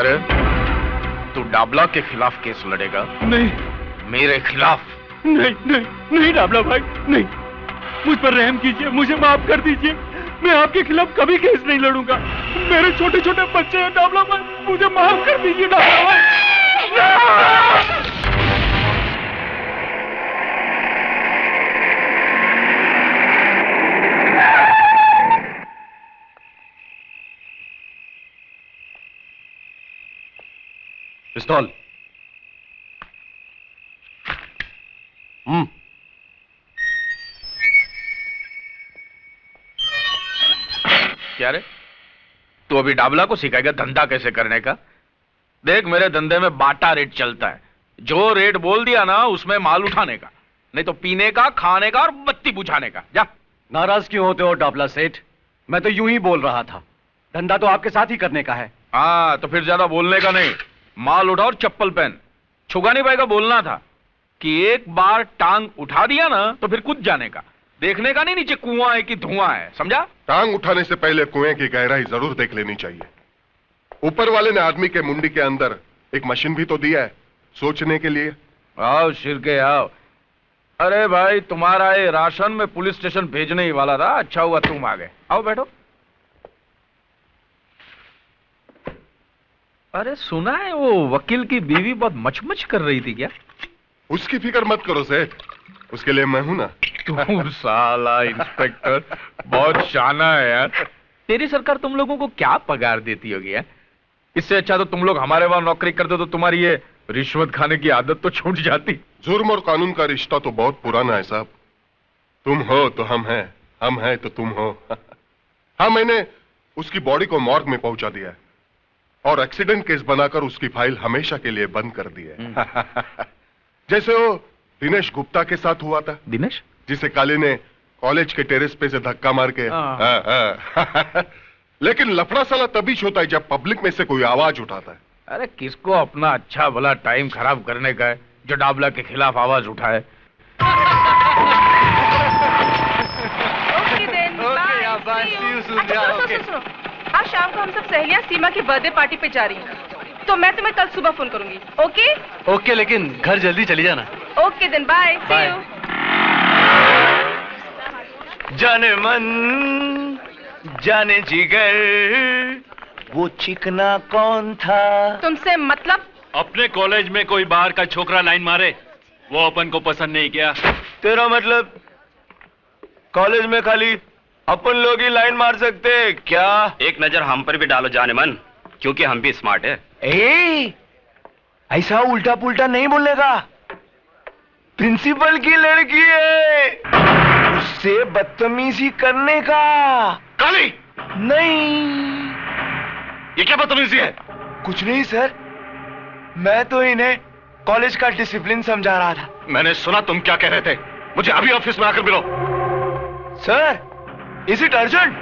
क्या रे? तू डाबला के खिलाफ केस लड़ेगा? नहीं। मेरे खिलाफ? नहीं नहीं नहीं डाबला भाई, नहीं। मुझ पर रहम कीजिए, मुझे माफ कर दीजिए। मैं आपके खिलाफ कभी केस नहीं लड़ूंगा। मेरे छोटे छोटे बच्चे हैं डाबला भाई, मुझे माफ कर दीजिए डाबला भाई। पिस्तौल। क्या रे? तू अभी डाबला को सिखाएगा धंधा कैसे करने का? देख, मेरे धंधे में बाटा रेट चलता है। जो रेट बोल दिया ना, उसमें माल उठाने का, नहीं तो पीने का, खाने का और बत्ती बुझाने का। जा। नाराज क्यों होते हो डाबला सेठ? मैं तो यूं ही बोल रहा था, धंधा तो आपके साथ ही करने का है। हाँ, तो फिर ज्यादा बोलने का नहीं। माल उठा और चप्पल पहन। छुगा नहीं पाएगा। बोलना था कि एक बार टांग उठा दिया ना तो फिर कूद जाने का। देखने का नहीं नीचे कुआं है कि धुआं है, समझा? टांग उठाने से पहले कुएं की गहराई जरूर देख लेनी चाहिए। ऊपर वाले ने आदमी के मुंडी के अंदर एक मशीन भी तो दिया है सोचने के लिए। आओ शिरके आओ। अरे भाई, तुम्हारा ये राशन में पुलिस स्टेशन भेजने ही वाला था। अच्छा हुआ तुम आ गए। आओ बैठो। अरे सुना है वो वकील की बीवी बहुत मचमच कर रही थी क्या? उसकी फिक्र मत करो सेठ, उसके लिए मैं हूं ना। तू साला इंस्पेक्टर बहुत शाना है यार। तेरी सरकार तुम लोगों को क्या पगार देती होगी यार? इससे अच्छा तो तुम लोग हमारे वहां नौकरी करते तो तुम्हारी ये रिश्वत खाने की आदत तो छूट जाती। जुर्म और कानून का रिश्ता तो बहुत पुराना है साहब। तुम हो तो हम हैं, हम हैं तो तुम हो। हाँ, मैंने उसकी बॉडी को मॉर्ग में पहुंचा दिया है और एक्सीडेंट केस बनाकर उसकी फाइल हमेशा के लिए बंद कर दी है। जैसे वो दिनेश गुप्ता के साथ हुआ था। दिनेश? जिसे काली ने कॉलेज के टेरेस पे से धक्का मार के। लेकिन लफड़ा साला तभी होता है जब पब्लिक में से कोई आवाज उठाता है। अरे किसको अपना अच्छा भला टाइम खराब करने का है जो डाबला के खिलाफ आवाज उठाए। आज शाम को हम सब सहेलियां सीमा की बर्थडे पार्टी पे जा रही हैं, तो मैं तुम्हें कल सुबह फोन करूंगी। ओके? ओके, लेकिन घर जल्दी चली जाना। Okay then, bye, see you. जाने मन जाने जिगर, वो चिकना कौन था? तुमसे मतलब? अपने कॉलेज में कोई बाहर का छोकरा लाइन मारे, वो अपन को पसंद नहीं किया। तेरा मतलब कॉलेज में खाली अपन लोग ही लाइन मार सकते हैं क्या? एक नजर हम पर भी डालो जाने मन, क्योंकि हम भी स्मार्ट है। ऐसा उल्टा पुल्टा नहीं बोलने का। प्रिंसिपल की लड़की है, उससे बदतमीजी करने का। काली! नहीं। ये क्या बदतमीजी है? कुछ नहीं सर, मैं तो इन्हें कॉलेज का डिसिप्लिन समझा रहा था। मैंने सुना तुम क्या कह रहे थे। मुझे अभी ऑफिस में आकर मिलो। Sir, is it urgent?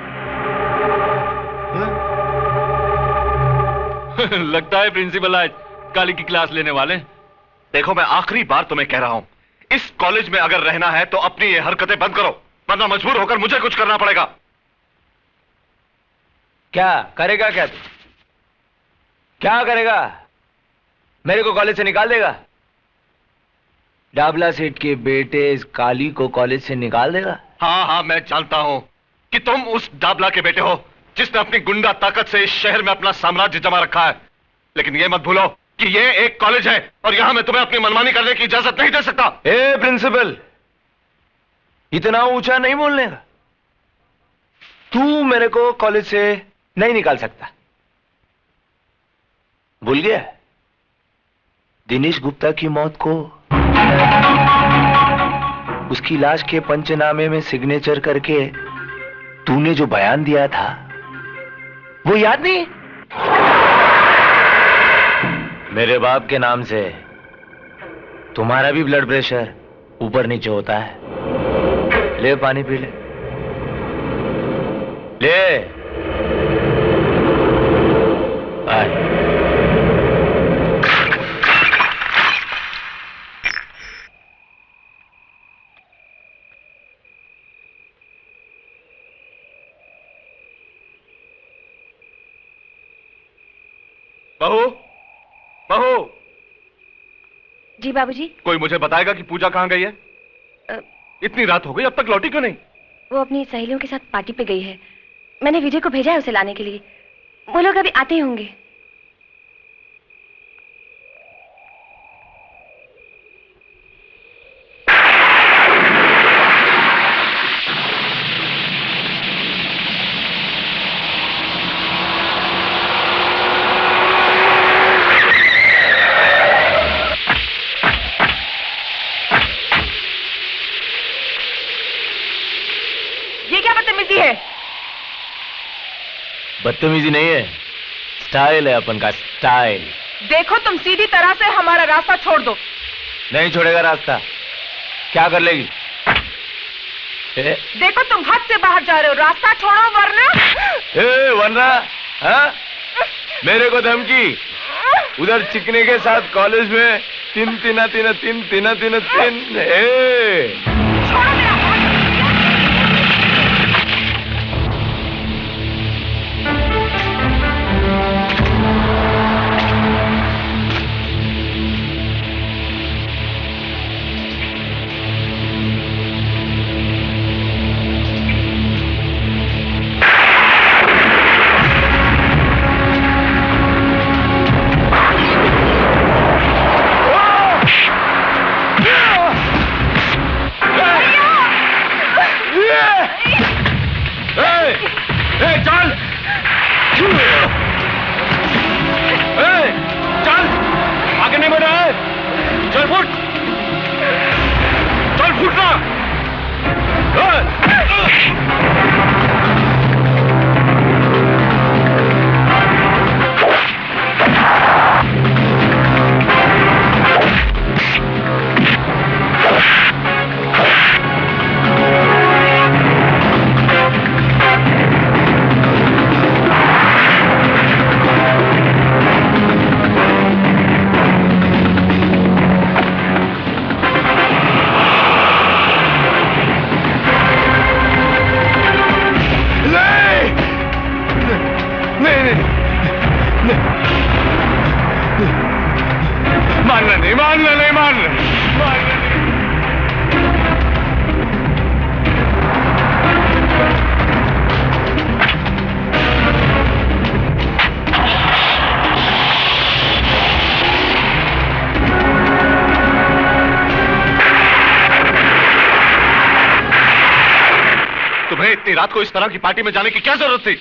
लगता है प्रिंसिपल आज काली की क्लास लेने वाले। देखो, मैं आखिरी बार तुम्हें कह रहा हूं, इस कॉलेज में अगर रहना है तो अपनी ये हरकतें बंद करो, वरना मजबूर होकर मुझे कुछ करना पड़ेगा। क्या करेगा? क्या करेगा? मेरे को कॉलेज से निकाल देगा? डाबला सेठ के बेटे इस काली को कॉलेज से निकाल देगा? हाँ, मैं जानता हूं कि तुम उस डाबला के बेटे हो जिसने अपनी गुंडा ताकत से इस शहर में अपना साम्राज्य जमा रखा है। लेकिन यह मत भूलो कि यह एक कॉलेज है और यहां मैं तुम्हें अपनी मनमानी करने की इजाजत नहीं दे सकता। प्रिंसिपल, इतना ऊंचा नहीं बोलने का। तू मेरे को कॉलेज से नहीं निकाल सकता। भूल गया दिनेश गुप्ता की मौत को? उसकी लाश के पंचनामे में सिग्नेचर करके तूने जो बयान दिया था, वो याद नहीं? मेरे बाप के नाम से तुम्हारा भी ब्लड प्रेशर ऊपर नीचे होता है। ले पानी पी ले। आए। बहू, बहू। जी बाबूजी। कोई मुझे बताएगा कि पूजा कहाँ गई है? इतनी रात हो गई, अब तक लौटी क्यों नहीं? वो अपनी सहेलियों के साथ पार्टी पे गई है। मैंने विजय को भेजा है उसे लाने के लिए। वो लोग अभी आते ही होंगे। बदतमीजी नहीं है, स्टाइल है अपन का, स्टाइल। देखो तुम सीधी तरह से हमारा रास्ता छोड़ दो। नहीं छोड़ेगा रास्ता। क्या कर लेगी? देखो तुम हद से बाहर जा रहे हो, रास्ता छोड़ो वरना। हाँ? मेरे को धमकी? उधर चिकने के साथ कॉलेज में तीन। छोड़ो मेरा हाथ। रात को इस तरह की पार्टी में जाने की क्या जरूरत थी?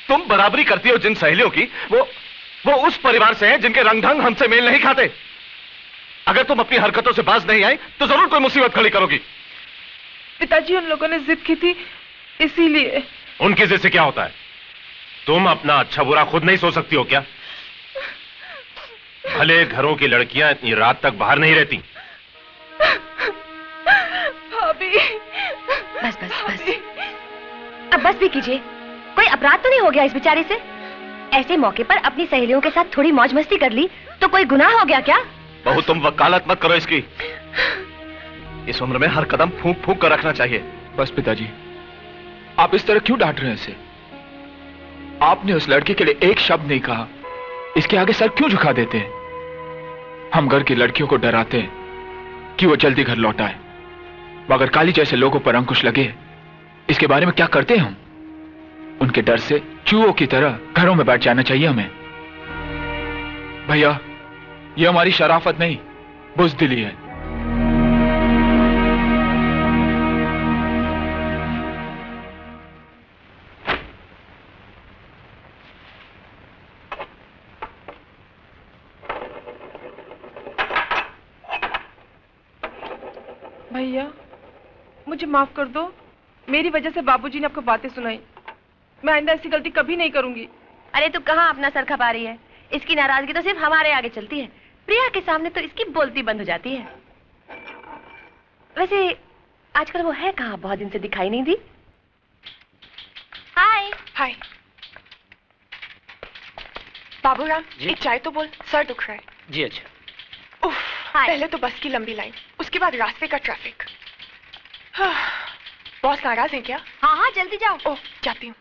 तुम बराबरी करती हो जिन सहेलियों की, वो उस परिवार से हैं जिनके रंग ढंग हमसे मेल नहीं खाते। अगर तुम अपनी हरकतों से बाज नहीं आई तो जरूर कोई मुसीबत खड़ी करोगी। पिताजी उन लोगों ने जिद की थी, इसीलिए। उनकी जिद से क्या होता है? तुम अपना अच्छा बुरा खुद नहीं सोच सकती हो क्या? भले घरों की लड़कियां इतनी रात तक बाहर नहीं रहती। भाभी। बस बस बस, अब बस भी कीजिए। कोई अपराध तो नहीं हो गया इस बेचारे से? ऐसे मौके पर अपनी सहेलियों के साथ थोड़ी मौज मस्ती कर ली तो कोई गुनाह हो गया क्या? बहू तुम वकालत मत करो इसकी। इस उम्र में हर कदम फूंक फूंक कर रखना चाहिए। बस पिताजी, आप इस तरह क्यों डांट रहे हैं इसे? आपने उस लड़के के लिए एक शब्द नहीं कहा, इसके आगे सर क्यों झुका देते हैं? हम घर की लड़कियों को डराते हैं कि वो जल्दी घर लौट आए, मगर काली जैसे लोगों पर अंकुश लगे, इसके बारे में क्या करते हैं हम? उनके डर से चूहों की तरह घरों में बैठ जाना चाहिए हमें। भैया, ये हमारी शराफत नहीं, बुज़दिली है। भैया, मुझे माफ कर दो। मेरी वजह से बाबूजी ने आपको बातें सुनाई। मैं आइंदा ऐसी गलती कभी नहीं करूंगी। अरे तू कहाँ अपना सर खपा रही है? इसकी नाराजगी तो सिर्फ हमारे आगे चलती है, प्रिया के सामने तो इसकी बोलती बंद हो जाती है। वैसे आजकल वो है कहाँ? बहुत दिन से दिखाई नहीं दी। हाय हाय। बाबूराम, एक चाय तो बोल, सर दुख रहा है। जी अच्छा। उफ, पहले तो बस की लंबी लाइन, उसके बाद रास्ते का ट्रैफिक। बॉस नाराज है क्या? हाँ हाँ जल्दी जाओ। ओह, जाती हूँ।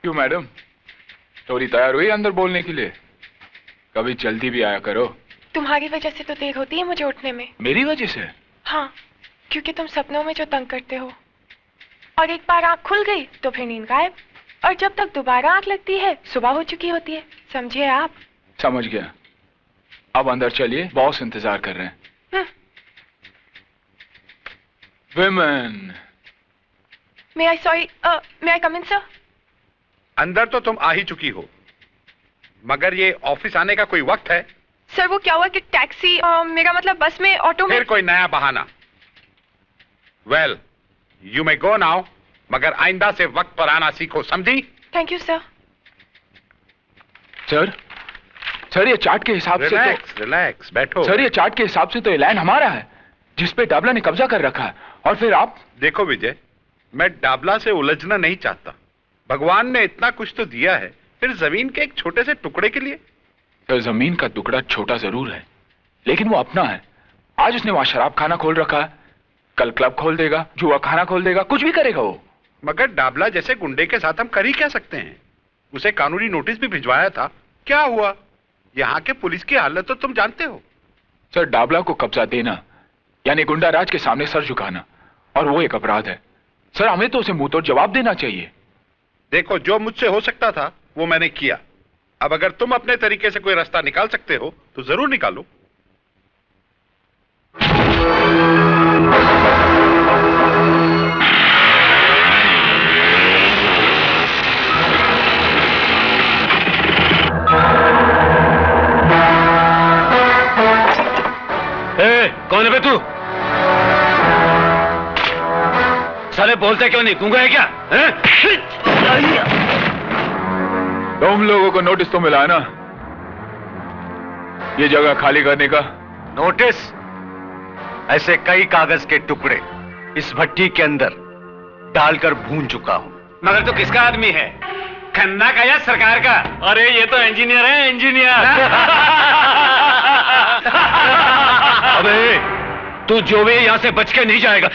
क्यों मैडम, थोड़ी तैयार हुई अंदर बोलने के लिए? कभी जल्दी भी आया करो। तुम्हारी वजह से तो देर होती है मुझे उठने में। मेरी वजह से? हाँ, क्योंकि तुम सपनों में जो तंग करते हो, और एक बार आंख खुल गई तो फिर नींद गायब, और जब तक दोबारा आंख लगती है सुबह हो चुकी होती है। समझे आप? समझ गया। अब अंदर चलिए, बॉस इंतजार कर रहे हैं। Women. May I come in, sir? अंदर तो तुम आ ही चुकी हो, मगर ये ऑफिस आने का कोई वक्त है? सर वो क्या हुआ कि टैक्सी, मेरा मतलब बस में, ऑटो में। फिर कोई नया बहाना। Well, you may go now, मगर आइंदा से वक्त पर आना सीखो, समझी? Thank you sir. सर ये चार्ट के हिसाब से तो रिलैक्स बैठो। सर ये चार्ट के हिसाब से तो ये लैंड हमारा है जिसपे डाबला ने कब्जा कर रखा है, और फिर आप। देखो विजय, मैं डाबला से उलझना नहीं चाहता। भगवान ने इतना कुछ तो दिया है, फिर जमीन के एक छोटे से टुकड़े के लिए। सर जमीन का टुकड़ा छोटा जरूर है, लेकिन वो अपना है। आज उसने वहां शराब खाना खोल रखा है, कल क्लब खोल देगा, जुआ खाना खोल देगा, कुछ भी करेगा वो। मगर डाबला जैसे गुंडे के साथ हम कर ही क्या सकते हैं? उसे कानूनी नोटिस भी भिजवाया था, क्या हुआ? यहाँ के पुलिस की हालत तो तुम जानते हो। सर डाबला को कब्जा देना यानी गुंडा राज के सामने सर झुकाना, और वो एक अपराध है। सर हमें तो उसे मुंह तोड़ जवाब देना चाहिए। देखो, जो मुझसे हो सकता था वो मैंने किया। अब अगर तुम अपने तरीके से कोई रास्ता निकाल सकते हो तो जरूर निकालो। कौन है बे तू? साले बोलते क्यों नहीं? गूंगा है क्या? तुम लोगों को नोटिस तो मिला है ना ये जगह खाली करने का? नोटिस? ऐसे कई कागज के टुकड़े इस भट्टी के अंदर डालकर भून चुका हूं। मगर तू किसका आदमी है? खन्ना का या सरकार का? अरे ये तो इंजीनियर है, इंजीनियर। अबे तू जो भी यहां से बच के नहीं जाएगा।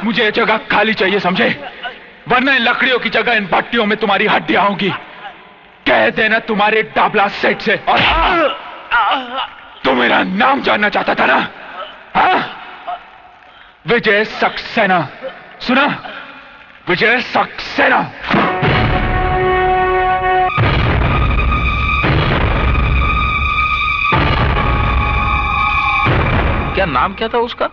मुझे जगह खाली चाहिए, समझे? वरना इन लकड़ियों की जगह इन भट्टियों में तुम्हारी हड्डियां होंगी। कह देना तुम्हारे डाबला सेठ से। और तू मेरा नाम जानना चाहता था ना? हाँ? विजय सक्सेना, सुना? विजय सक्सेना। क्या नाम क्या था उसका?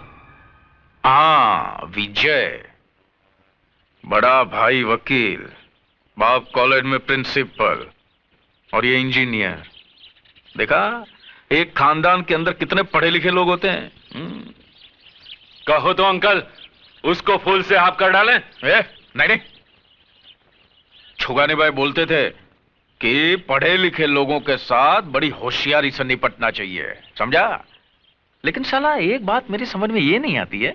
हाँ, विजय। बड़ा भाई वकील, बाप कॉलेज में प्रिंसिपल, और ये इंजीनियर। देखा, एक खानदान के अंदर कितने पढ़े लिखे लोग होते हैं। कहो तो अंकल, उसको फूल से आप कर डालें। नहीं, छुगानी भाई बोलते थे कि पढ़े लिखे लोगों के साथ बड़ी होशियारी से निपटना चाहिए, समझा? लेकिन साला एक बात मेरी समझ में ये नहीं आती है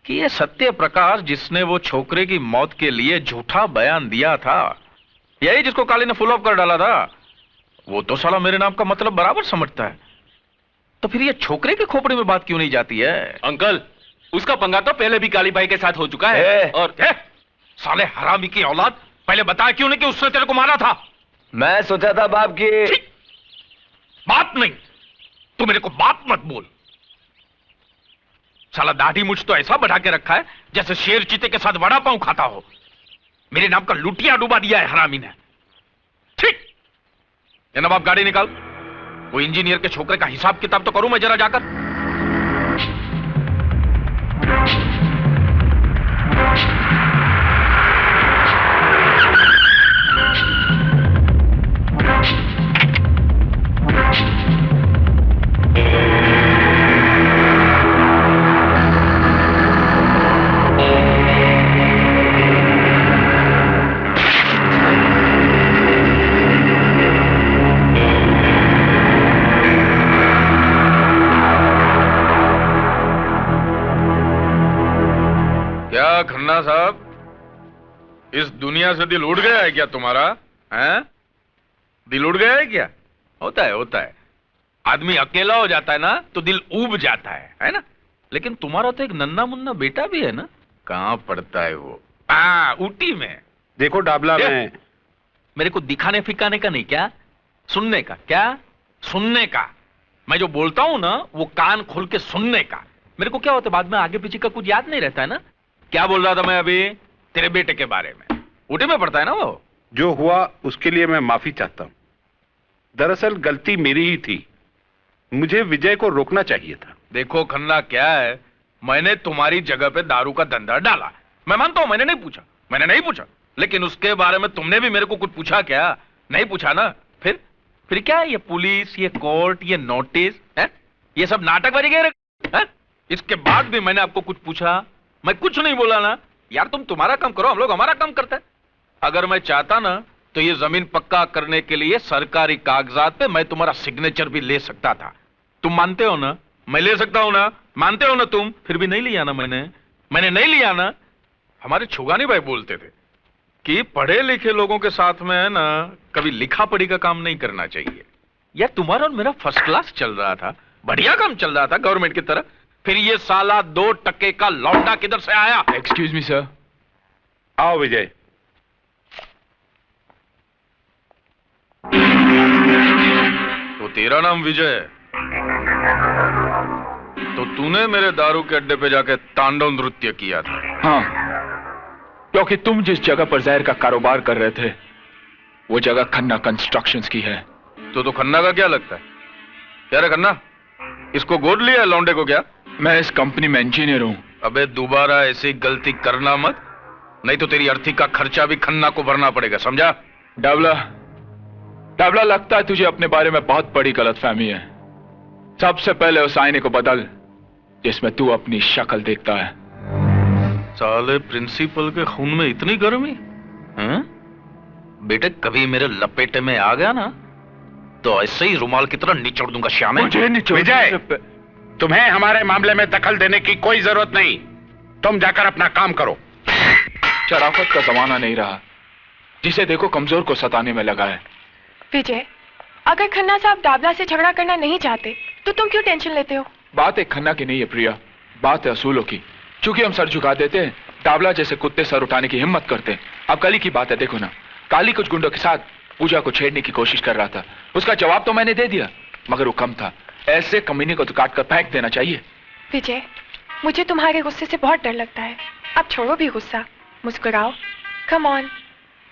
कि ये सत्य प्रकाश जिसने वो छोकरे की मौत के लिए झूठा बयान दिया था, यही जिसको काली ने फुल ऑफ कर डाला था, वो तो साला मेरे नाम का मतलब बराबर समझता है। तो फिर ये छोकरे के खोपड़े में बात क्यों नहीं जाती है? अंकल, उसका पंगा तो पहले भी काली भाई के साथ हो चुका है। और साले हरामी की औलाद, पहले बताया क्यों नहीं कि उसने तेरे को मारा था? मैं सोचा था बाप की बाप नहीं, तू मेरे को बाप मत बोल। साला दाढ़ी मुझ तो ऐसा बढ़ा के रखा है जैसे शेर चीते के साथ वड़ा पांव खाता हो। मेरे नाम का लुटिया डुबा दिया है हरामी ने। ठीक, ये नवाब गाड़ी निकाल। वो इंजीनियर के छोकरे का हिसाब किताब तो करूं मैं जरा जाकर। खन्ना साहब, इस दुनिया से दिल उड़ गया है क्या तुम्हारा? हैं? दिल उड़ गया है क्या? होता है। आदमी अकेला हो जाता है ना तो दिल ऊब जाता है ना? लेकिन तुम्हारा तो एक नन्ना मुन्ना बेटा भी है ना? कहां पढ़ता है वो? ऊटी में। देखो डाबला में मेरे को दिखाने फिकाने का नहीं, क्या सुनने का? क्या सुनने का? मैं जो बोलता हूं ना वो कान खोल के सुनने का। मेरे को क्या होता है बाद में आगे पीछे का कुछ याद नहीं रहता है ना। क्या बोल रहा था मैं अभी? तेरे बेटे के बारे में। ऊटी में पढ़ता है ना वो। जो हुआ उसके लिए मैं माफी चाहता हूं। दरअसल गलती मेरी ही थी, मुझे विजय को रोकना चाहिए था। देखो खन्ना, क्या है, मैंने तुम्हारी जगह पे दारू का धंधा डाला, मैं मानता हूं। मैंने नहीं पूछा, लेकिन उसके बारे में तुमने भी मेरे को कुछ पूछा क्या? नहीं पूछा ना। फिर क्या है ये पुलिस, ये कोर्ट, ये नोटिस है, ये सब नाटक बन गए। इसके बाद भी मैंने आपको कुछ पूछा? मैं कुछ नहीं बोला ना। यार तुम तुम्हारा काम करो, हम लोग हमारा काम करते हैं। अगर मैं चाहता ना तो ये जमीन पक्का करने के लिए सरकारी कागजात पे मैं तुम्हारा सिग्नेचर भी ले सकता था। तुम मानते हो ना? मैं ले सकता हूं ना? मानते हो ना तुम? फिर भी नहीं लिया ना मैंने नहीं लिया ना। हमारे छुगानी भाई बोलते थे कि पढ़े लिखे लोगों के साथ में है ना कभी लिखा पढ़ी का काम नहीं करना चाहिए। यार तुम्हारा और मेरा फर्स्ट क्लास चल रहा था, बढ़िया काम चल रहा था गवर्नमेंट की तरह। फिर ये साला 2 टके का लौंडा किधर से आया? Excuse me sir. आओ विजय। तो तेरा नाम विजय है, तो तूने मेरे दारू के अड्डे पे जाके तांडव नृत्य किया था? हाँ, क्योंकि तुम जिस जगह पर जहर का कारोबार कर रहे थे वो जगह खन्ना कंस्ट्रक्शंस की है। तो खन्ना का क्या लगता है? क्या रे खन्ना, इसको गोद लिया है लौंडे को क्या? मैं इस कंपनी में इंजीनियर हूं। अबे दोबारा ऐसी गलती करना मत, नहीं तो तेरी अर्थी का खर्चा भी खन्ना को भरना पड़ेगा, समझा? डाबला, लगता है तुझे अपने बारे में बहुत बड़ी गलतफहमी है। सबसे पहले उस आईने को बदल जिसमें तू अपनी शक्ल देखता है। साले प्रिंसिपल के खून में इतनी गर्मी? बेटे कभी मेरे लपेटे में आ गया ना तो ऐसे ही रुमाल की तरह निचोड़ दूंगा श्याम। विजय, तुम्हें हमारे मामले में दखल देने की कोई जरूरत नहीं। तुम जाकर अपना काम करो। शराफत का जमाना नहीं रहा, जिसे देखो कमजोर को सताने में लगा है। विजय, अगर खन्ना साहब डाबला से झगड़ा करना नहीं चाहते तो तुम क्यों टेंशन लेते हो? बात एक खन्ना की नहीं है प्रिया, बात है असूलों की। चूंकि हम सर झुका देते हैं, डाबला जैसे कुत्ते सर उठाने की हिम्मत करते हैं। अब कल ही की बात है, देखो ना, काली कुछ गुंडों के साथ पूजा को छेड़ने की कोशिश कर रहा था। उसका जवाब तो मैंने दे दिया, मगर वो कम था। ऐसे कमीने को तो काट कर फेंक देना चाहिए। विजय, मुझे तुम्हारे गुस्से से बहुत डर लगता है। अब छोड़ो भी गुस्सा, मुस्कुराओ। कम ऑन,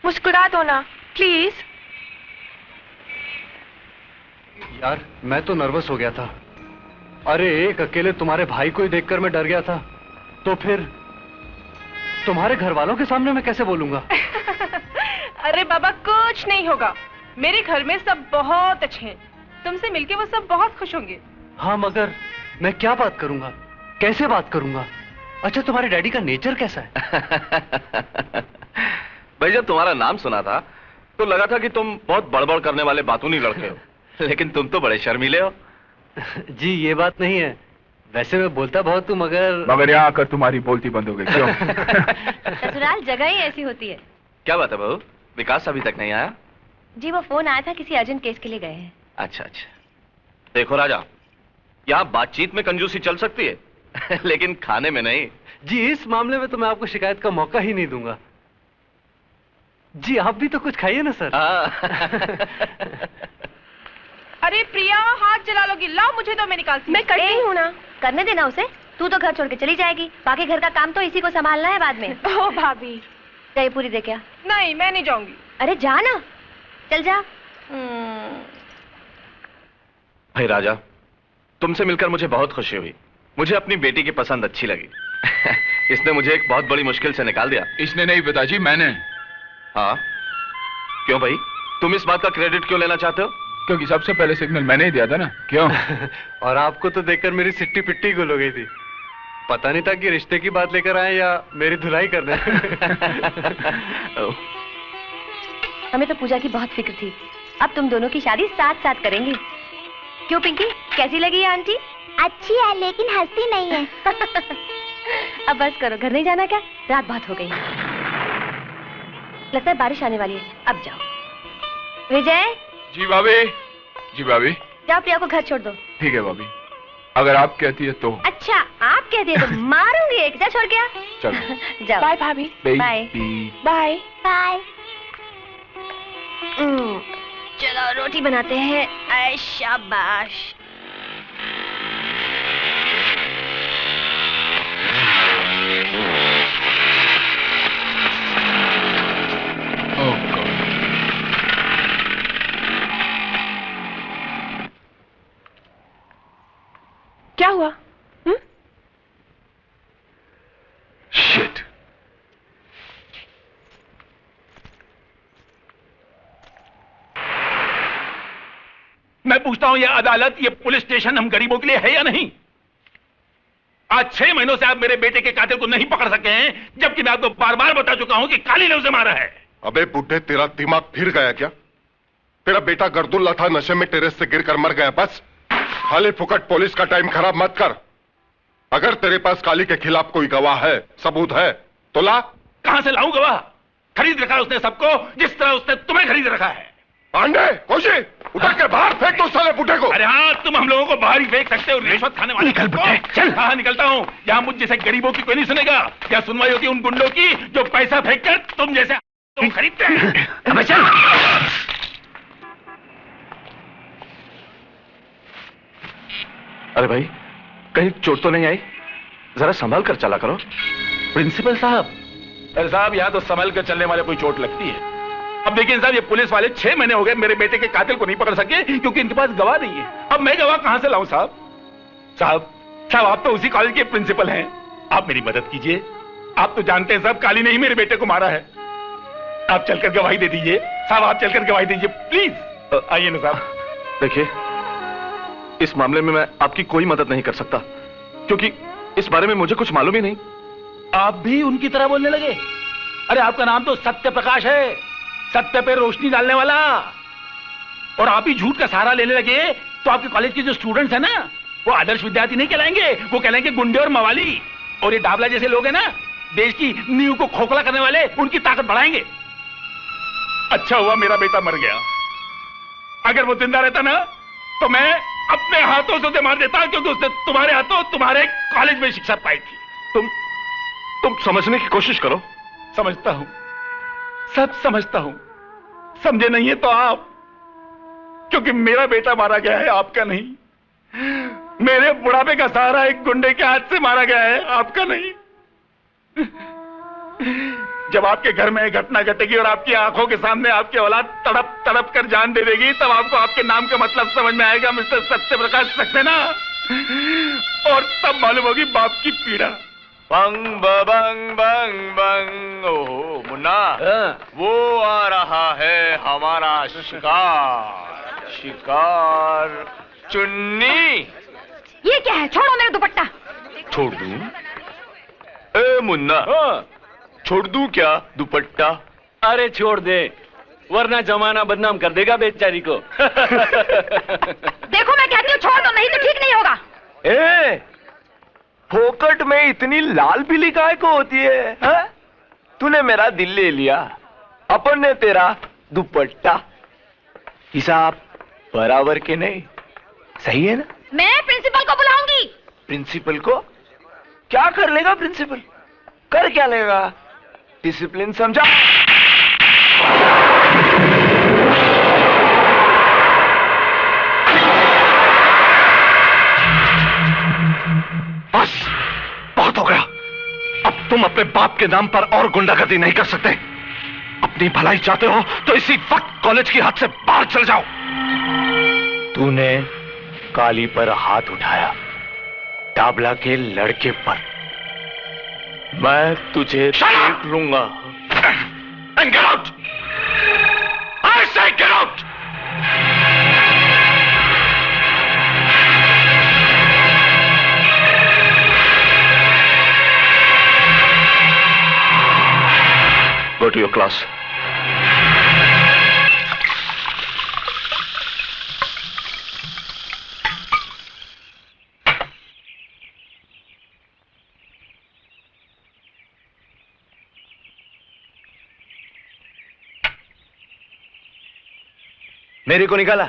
मुस्कुरा दो ना प्लीज। यार मैं तो नर्वस हो गया था। अरे एक अकेले तुम्हारे भाई को ही देखकर मैं डर गया था, तो फिर तुम्हारे घर वालों के सामने मैं कैसे बोलूंगा? अरे बाबा कुछ नहीं होगा, मेरे घर में सब बहुत अच्छे हैं। तुमसे मिलके वो सब बहुत खुश होंगे। हाँ मगर मैं क्या बात करूंगा, कैसे बात करूंगा? अच्छा तुम्हारे डैडी का नेचर कैसा है? भाई जब तुम्हारा नाम सुना था तो लगा था कि तुम बहुत बड़बड़ करने वाले बातूनी लड़के हो, लेकिन तुम तो बड़े शर्मीले हो। जी ये बात नहीं है, वैसे मैं बोलता बहुत हूँ मगर यहाँ आकर तुम्हारी बोलती बंद हो गई क्यों? ससुराल जगह ही ऐसी होती है। क्या बात है बहू, विकास अभी तक नहीं आया? जी वो फोन आया था, किसी अर्जेंट केस के लिए गए हैं। अच्छा अच्छा। देखो राजा, यहाँ बातचीत में कंजूसी चल सकती है लेकिन खाने में नहीं। जी इस मामले में तो मैं आपको शिकायत का मौका ही नहीं दूंगा। जी आप भी तो कुछ खाइए ना सर। अरे प्रिया, हाथ जला लोगी, लाओ मुझे तो मैं निकालती। मैं करती हूँ ना। करने देना उसे। तू तो घर छोड़ के चली जाएगी, बाकी घर का काम तो इसी को संभालना है बाद में। ओ भाभी, चाय पूरी दे क्या? नहीं, मैं नहीं जाऊंगी। अरे जा ना, चल जा। भाई राजा, तुमसे मिलकर मुझे बहुत खुशी हुई। मुझे अपनी बेटी की पसंद अच्छी लगी। इसने मुझे एक बहुत बड़ी मुश्किल से निकाल दिया। इसने नहीं पिताजी, मैंने। हाँ? क्यों भाई, तुम इस बात का क्रेडिट क्यों लेना चाहते हो? क्योंकि सबसे पहले सिग्नल मैंने ही दिया था ना। क्यों? और आपको तो देखकर मेरी सिट्टी पिट्टी गुल हो गई थी। पता नहीं था कि रिश्ते की बात लेकर आए या मेरी धुलाई करने। हमें तो पूजा की बहुत फिक्र थी। अब तुम दोनों की शादी साथ साथ करेंगे। क्यों पिंकी, कैसी लगी आंटी? अच्छी है लेकिन हंसती नहीं है। अब बस करो, घर नहीं जाना क्या? रात बहुत हो गई। लगता है बारिश आने वाली है, अब जाओ। विजय। जी भाभी। जी भाभी। जाओ प्रिया को घर छोड़ दो। ठीक है भाभी, अगर आप कहती है तो। अच्छा, आप कहती है तो मारूंगी एक। जा छोड़ गया। चलो जाओ। बाय भाभी। Bye bye bye. चलो रोटी बनाते हैं। ऐ शाबाश। क्या हुआ? शिट। मैं पूछता हूं, ये अदालत, ये पुलिस स्टेशन हम गरीबों के लिए है या नहीं? आज 6 महीनों से आप मेरे बेटे के कातिल को नहीं पकड़ सके हैं, जबकि मैं आपको बार बार बता चुका हूं कि काली ने उसे मारा है। अबे बुड्ढे, तेरा दिमाग फिर गया क्या? तेरा बेटा गर्दुल्ला था, नशे में टेरेस से गिरकर मर गया। बस खाली फुकट पुलिस का टाइम खराब मत कर। अगर तेरे पास काली के खिलाफ कोई गवाह है, सबूत है, तो ला। कहां से लाऊं गवाह? खरीद रखा उसने सबको, जिस तरह उसने तुम्हें खरीद रखा है। पांडे, कोशी, उठा के बाहर फेंक दो साले बुड्ढे को। अरे हाँ, तुम हम लोगों को बाहर ही फेंक सकते हो, रिश्वत खाने वाले। निकल बुड्ढे, चल। हाँ, निकलता हूँ। यहाँ मुझ जैसे गरीबों की कोई नहीं सुनेगा। क्या सुनवाई होती उन गुंडों की जो पैसा फेंक कर तुम जैसे तुम खरीदते हैं। अब चल। अरे भाई, कहीं चोट तो नहीं आई? जरा संभाल कर चला करो। प्रिंसिपल साहब। अरे साहब, यहाँ तो संभल कर चलने वाले कोई चोट लगती है। अब देखिए साहब, ये पुलिस वाले 6 महीने हो गए मेरे बेटे के कातिल को नहीं पकड़ सके क्योंकि इनके पास गवाह नहीं है। अब मैं गवाह कहां से लाऊं साहब? साहब, आप तो उसी कॉलेज के प्रिंसिपल हैं, आप मेरी मदद कीजिए। आप तो जानते हैं साहब, काली ने ही मेरे बेटे को मारा है। आप चलकर गवाही दे दीजिए साहब, आप चलकर गवाही दीजिए प्लीज। आइए ना साहब। देखिए, इस मामले में मैं आपकी कोई मदद नहीं कर सकता क्योंकि इस बारे में मुझे कुछ मालूम ही नहीं। आप भी उनकी तरह बोलने लगे? अरे आपका नाम तो सत्य प्रकाश है, सत्य पे रोशनी डालने वाला। और आप ही झूठ का सहारा लेने लगे तो आपके कॉलेज के जो स्टूडेंट्स हैं ना, वो आदर्श विद्यार्थी नहीं कहलाएंगे, वो कहलाएंगे गुंडे और मवाली। और ये डाबला जैसे लोग हैं ना, देश की नींव को खोखला करने वाले, उनकी ताकत बढ़ाएंगे। अच्छा हुआ मेरा बेटा मर गया। अगर वो जिंदा रहता ना तो मैं अपने हाथों से उसे मार देता, क्योंकि उसने तुम्हारे हाथों तुम्हारे कॉलेज में शिक्षा पाई थी। तुम समझने की कोशिश करो। समझता हूं, सब समझता हूं। समझे नहीं है तो आप, क्योंकि मेरा बेटा मारा गया है, आपका नहीं। मेरे बुढ़ापे का सहारा एक गुंडे के हाथ से मारा गया है, आपका नहीं। जब आपके घर में घटना घटेगी और आपकी आंखों के सामने आपकी औलाद तड़प तड़प कर जान दे देगी, तब आपको आपके नाम का मतलब समझ में आएगा, मिस्टर सत्य प्रकाश सक्सेना। और तब मालूम होगी बाप की पीड़ा। बंग बंग बंग बंग। ओहो मुन्ना, वो आ रहा है हमारा शिकार। शिकार चुन्नी। ये क्या है? छोड़ो मेरा दुपट्टा। छोड़ दूं? ए मुन्ना, छोड़ दूं क्या दुपट्टा? अरे छोड़ दे, वरना जमाना बदनाम कर देगा बेचारी को। देखो मैं कहती हूँ छोड़ दो, नहीं तो ठीक नहीं होगा। ए, फोकट में इतनी लाल पीली काय को होती है, हा? तूने मेरा दिल ले लिया, अपन ने तेरा दुपट्टा। हिसाब बराबर के नहीं, सही है ना? मैं प्रिंसिपल को बुलाऊंगी। प्रिंसिपल को? क्या कर लेगा प्रिंसिपल? कर क्या लेगा? डिसिप्लिन समझा? बस बहुत हो गया। अब तुम अपने बाप के नाम पर और गुंडागर्दी नहीं कर सकते। अपनी भलाई चाहते हो तो इसी वक्त कॉलेज की हद से बाहर चल जाओ। तूने काली पर हाथ उठाया, डाबला के लड़के पर। मैं तुझे देख लूंगा। And get out! I say get out! Go to your class. मेरे को निकाला,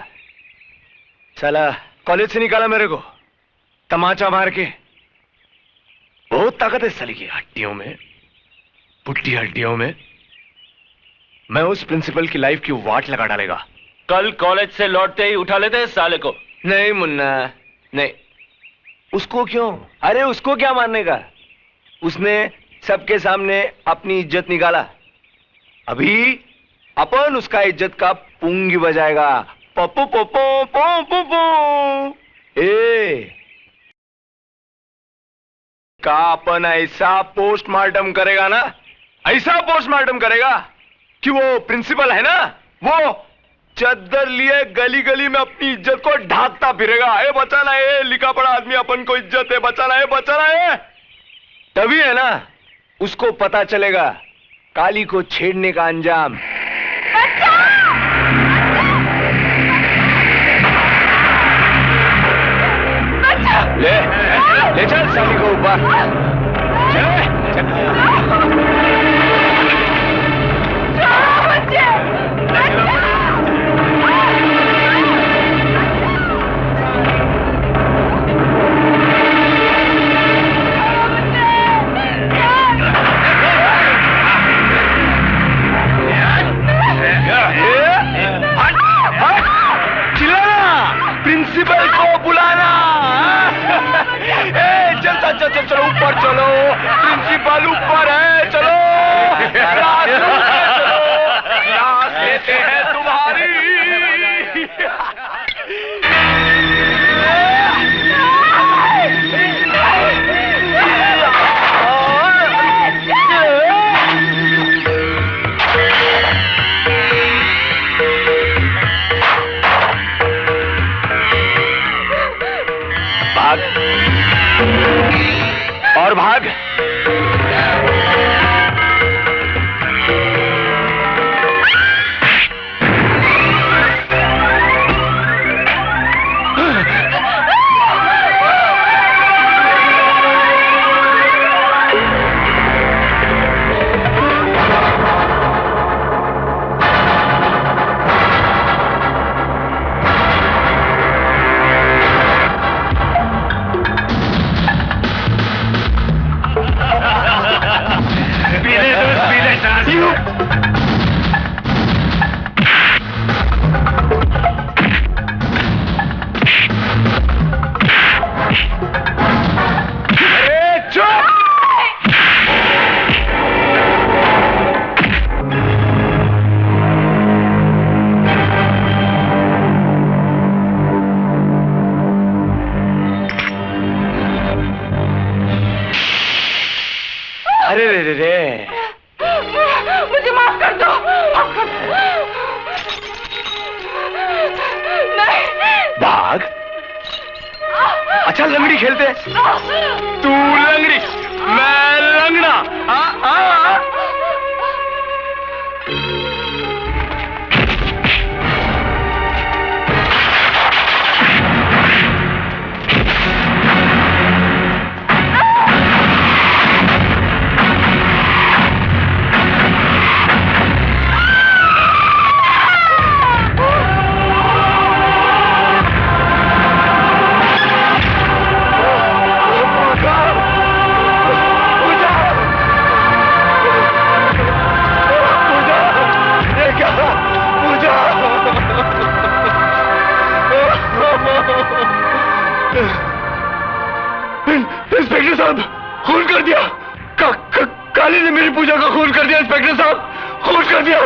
साला कॉलेज से निकाला मेरे को तमाचा मार के। बहुत ताकत है साली की हड्डियों में, पुट्टी हड्डियों में। मैं उस प्रिंसिपल की लाइफ की वाट लगा डालेगा। कल कॉलेज से लौटते ही उठा लेते हैं साले को। नहीं मुन्ना, नहीं। उसको क्यों? अरे उसको क्या मारने का? उसने सबके सामने अपनी इज्जत निकाला। अभी अपन उसका इज्जत का पुंगी बजाएगा। पप्पू पप्पू पप्पू पप्पू। का अपन ऐसा पोस्टमार्टम करेगा ना, ऐसा पोस्टमार्टम करेगा कि वो प्रिंसिपल है ना, वो चद्दर लिए गली गली में अपनी इज्जत को ढाकता फिरेगा। ए बचाना है, लिखा पढ़ा आदमी अपन को इज्जत है, बचाना है, बचाना है। तभी है ना उसको पता चलेगा काली को छेड़ने का अंजाम। ले चल साली को ऊपर। प्रिंसिपल को बुलाना। चलो ऊपर चलो, प्रिंसिपल ऊपर है। चलो क्लास लेते हैं तुम्हारी। भाग और भाग। मुझे माफ कर दो। नहीं। भाग। अच्छा लंगड़ी खेलते? तू लंगड़ी, मैं लंगड़ा। इंस्पेक्टर साहब, खून कर दिया। काली ने मेरी पूजा का खून कर दिया इंस्पेक्टर साहब, खून कर दिया।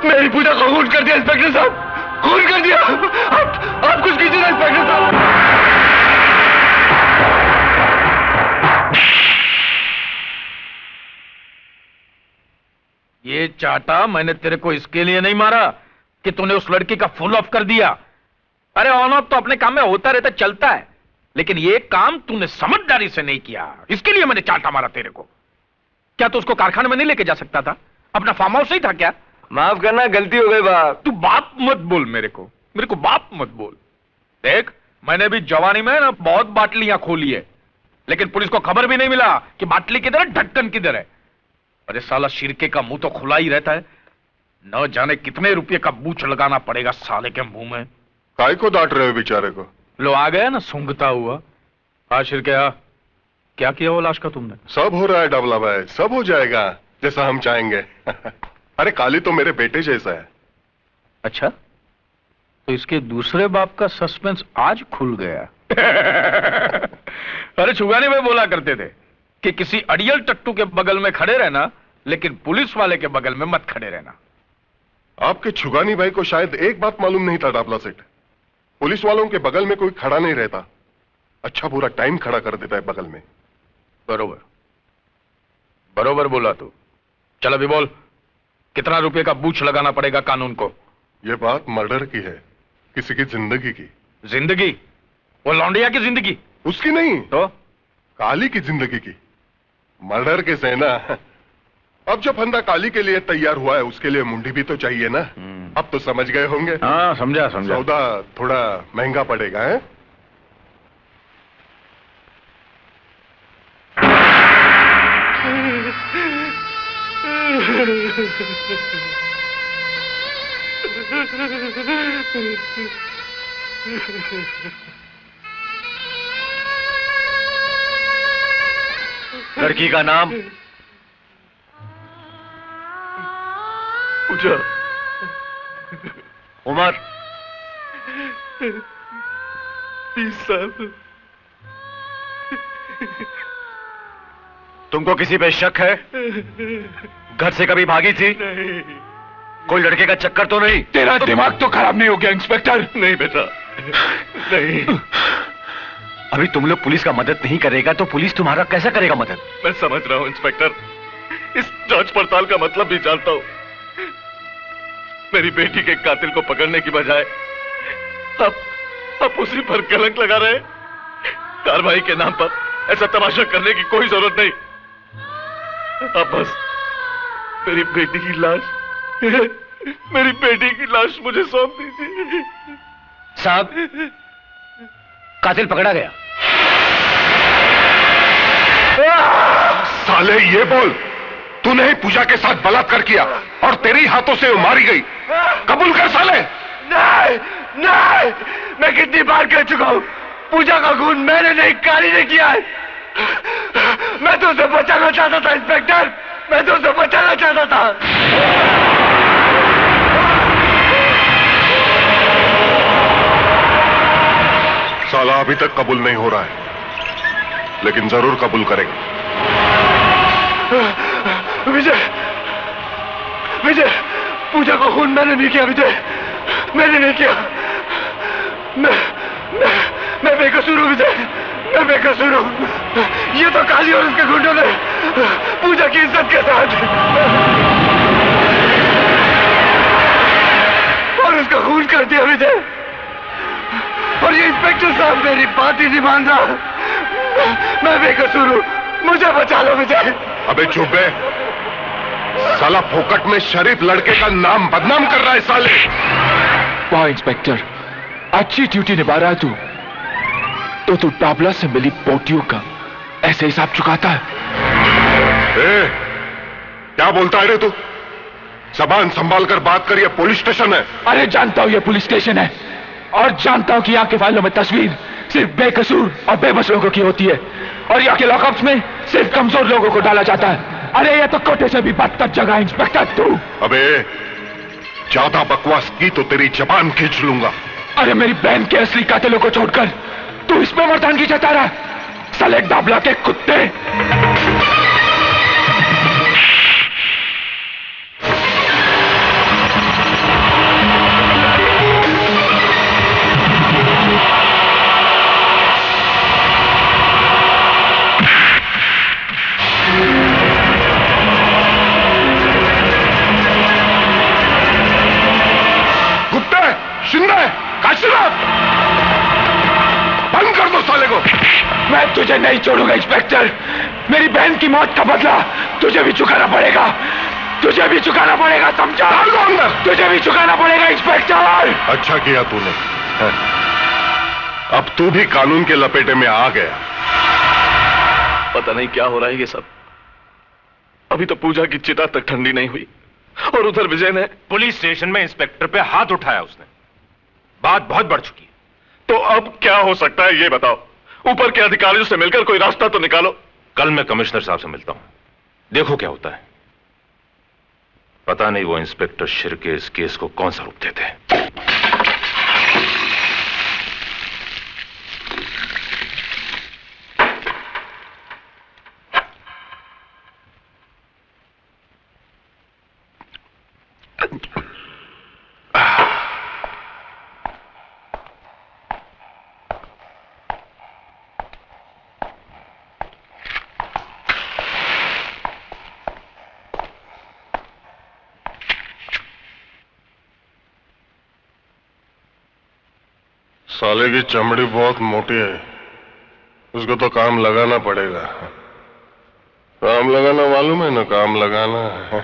मेरी पूजा का खून कर दिया इंस्पेक्टर साहब, खून कर दिया। आप कुछ कीजिए ना इंस्पेक्टर साहब। ये चाटा मैंने तेरे को इसके लिए नहीं मारा कि तूने उस लड़की का फुल ऑफ कर दिया। अरे ऑन ऑफ तो अपने काम में होता रहता, चलता है, लेकिन ये काम तूने समझदारी से नहीं किया, इसके लिए मैंने चाटा मारा तेरे को। क्या तू उसको कारखाने में नहीं लेके जा सकता था? अपना फार्म हाउस ही था क्या? माफ करना, गलती हो गई बाप। तू बाप मत बोल मेरे को बाप मत बोल। देख, मैंने भी जवानी में ना बहुत बाटलियां खोली है, लेकिन पुलिस को खबर भी नहीं मिला कि बाटली किधर है, ढक्कन किधर है। अरे साला शिरके का मुंह तो खुला ही रहता है, न जाने कितने रुपए का बूच लगाना पड़ेगा साले के मुंह में। काय को डांट रहे हो बेचारे को? लो आ गया ना सूंघता हुआ। हाँ शिरके, क्या किया वो लाश का तुमने? सब हो रहा है डबला भाई, सब हो जाएगा जैसा हम चाहेंगे। अरे काली तो मेरे बेटे जैसा है। अच्छा, तो इसके दूसरे बाप का सस्पेंस आज खुल गया। अरे छुगाने में बोला करते थे कि किसी अड़ियल टट्टू के बगल में खड़े रहना, लेकिन पुलिस वाले के बगल में मत खड़े रहना। आपके छुगानी भाई को शायद एक बात मालूम नहीं था डाबला सेठ, पुलिस वालों के बगल में कोई खड़ा नहीं रहता, अच्छा पूरा टाइम खड़ा कर देता है बगल में। बरोबर बरोबर बोला तू। चल अभी बोल, कितना रुपए का बूच लगाना पड़ेगा कानून को? यह बात मर्डर की है, किसी की जिंदगी की। जिंदगी? वो लौंडिया की जिंदगी? उसकी नहीं तो काली की जिंदगी की। मर्डर के सेना। अब जो फंदा काली के लिए तैयार हुआ है, उसके लिए मुंडी भी तो चाहिए ना। अब तो समझ गए होंगे। हाँ समझा समझा। सौदा थोड़ा महंगा पड़ेगा है? लड़की का नाम? पूजा। उम्र? 20 साल। तुमको किसी पे शक है? घर से कभी भागी थी? नहीं। कोई लड़के का चक्कर तो नहीं? तेरा दिमाग तो खराब नहीं हो गया इंस्पेक्टर? नहीं बेटा, नहीं। अभी तुम लोग पुलिस का मदद नहीं करेगा तो पुलिस तुम्हारा कैसा करेगा मदद? मैं समझ रहा हूं इंस्पेक्टर, इस जांच पड़ताल का मतलब भी जानता हूं। मेरी बेटी के कातिल को पकड़ने की बजाय आप उसी पर कलंक लगा रहे। कार्रवाई के नाम पर ऐसा तमाशा करने की कोई जरूरत नहीं। अब बस मेरी बेटी की लाश मुझे सौंप दीजिए। साहब, कातिल पकड़ा गया। साले ये बोल, तूने ही पूजा के साथ बलात्कार किया और तेरी हाथों से वो मारी गई, कबूल कर साले। नहीं नहीं, मैं कितनी बार कह चुका हूं, पूजा का खून मैंने नहीं, काली ने किया है। मैं तो उसे बचाना चाहता था इंस्पेक्टर, मैं तो उसे बचाना चाहता था। साला अभी तक कबूल नहीं हो रहा है, लेकिन जरूर कबूल करेगा। विजय, पूजा का खून मैंने नहीं किया विजय, मैंने नहीं किया। मैं बेकसूर हूं विजय, मैं बेकसूर हूं। ये तो काली और उसके गुंडों ने पूजा की इज्जत के साथ और उसका खून कर दिया विजय। और ये इंस्पेक्टर साहब मेरी बात ही नहीं मान रहा। मैं बेकसूर हूं, मुझे बचा लो विजय। अबे चुप है, साला फोकट में शरीफ लड़के का नाम बदनाम कर रहा है साले। वाह इंस्पेक्टर, अच्छी ड्यूटी निभा रहा है तू। तो तू टाबला से मिली पोटियों का ऐसे हिसाब चुकाता है। क्या बोलता है रे तू? जबान संभाल कर बात कर, ये पुलिस स्टेशन है। अरे जानता हूं ये पुलिस स्टेशन है, और जानता हूं कि यहाँ के फाइलों में तस्वीर सिर्फ बेकसूर और बेबस लोगों की होती है, और यहाँ के लॉकअप्स में सिर्फ कमजोर लोगों को डाला जाता है। अरे ये तो कोटे से भी बदतर जगह है इंस्पेक्टर तू। अबे ज्यादा बकवास की तो तेरी जबान खींच लूंगा। अरे मेरी बहन के असली कातिलों को छोड़कर तू इसमें मर्दानगी जता रहा है। साले डाबला के कुत्ते। शिंदे, काशीनाथ, बंद कर दो साले को। मैं तुझे नहीं छोड़ूंगा इंस्पेक्टर। मेरी बहन की मौत का बदला तुझे भी चुकाना पड़ेगा। तुझे भी चुकाना पड़ेगा, समझा? अंदर। तुझे भी चुकाना पड़ेगा इंस्पेक्टर। अच्छा किया तूने। अब तू भी कानून के लपेटे में आ गया। पता नहीं क्या हो रहा है ये सब। अभी तो पूजा की चिता तक ठंडी नहीं हुई और उधर विजय ने पुलिस स्टेशन में इंस्पेक्टर पे हाथ उठाया उसने। बात बहुत बढ़ चुकी है। तो अब क्या हो सकता है ये बताओ। ऊपर के अधिकारियों से मिलकर कोई रास्ता तो निकालो। कल मैं कमिश्नर साहब से मिलता हूं, देखो क्या होता है। पता नहीं वो इंस्पेक्टर शिर्के इस केस को कौन सा रूप देते हैं। साले की चमड़ी बहुत मोटी है, उसको तो काम लगाना पड़ेगा। काम लगाना मालूम है ना? काम लगाना है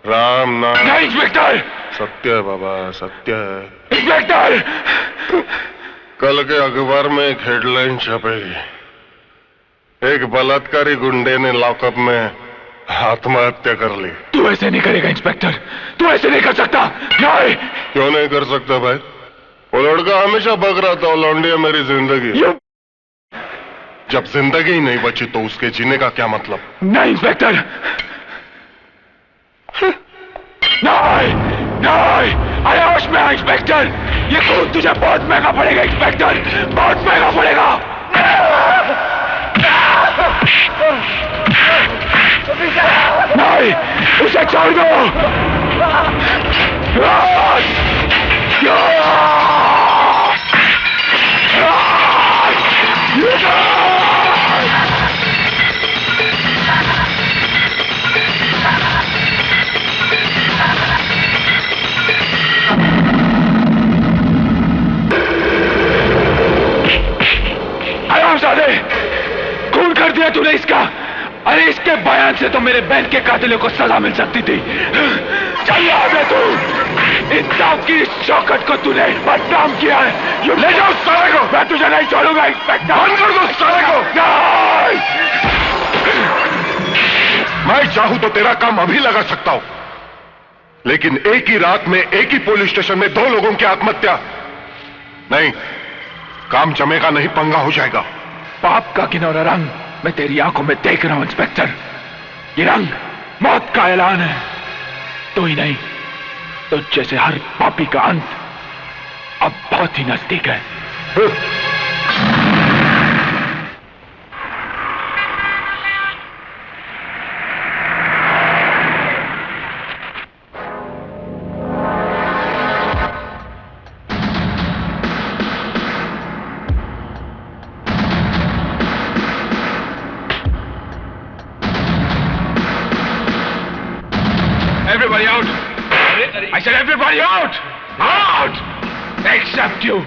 राम नाम। नहीं इंस्पेक्टर। सत्य है बाबा, सत्य है इंस्पेक्टर। कल के अखबार में एक हेडलाइन छपेगी, एक बलात्कारी गुंडे ने लॉकअप में आत्महत्या कर ली। तू ऐसे नहीं करेगा इंस्पेक्टर, तू ऐसे नहीं कर सकता। नहीं। क्यों नहीं कर सकता भाई? वो लड़का हमेशा बक रहा था, लौंडिया मेरी जिंदगी। जब जिंदगी ही नहीं बची तो उसके जीने का क्या मतलब? नहीं इंस्पेक्टर, नहीं नहीं, अरे होश में आ इंस्पेक्टर। ये खून तुझे बहुत महंगा पड़ेगा इंस्पेक्टर, बहुत महंगा पड़ेगा। नहीं, उसे छोड़ दो। खून कर दिया तूने इसका। अरे इसके बयान से तो मेरे बहन के कातिलों को सजा मिल सकती थी। चल यहाँ तू, इंसाफ की शौकत को तूने बदनाम किया है। ये ले जाओ साले को। मैं तुझे नहीं छोड़ूंगा इंस्पेक्टर। बंद कर दो साले को। नहीं। मैं चाहूं तो तेरा काम अभी लगा सकता हूं, लेकिन एक ही रात में एक ही पुलिस स्टेशन में 2 लोगों की आत्महत्या नहीं, काम जमेगा नहीं, पंगा हो जाएगा। पाप का किनौरा रंग मैं तेरी आंखों में देख रहा हूं इंस्पेक्टर। ये रंग मौत का ऐलान है। तो ही नहीं तो जैसे हर पापी का अंत अब बहुत ही नजदीक है। Everybody out! I said everybody out! Out! Except you!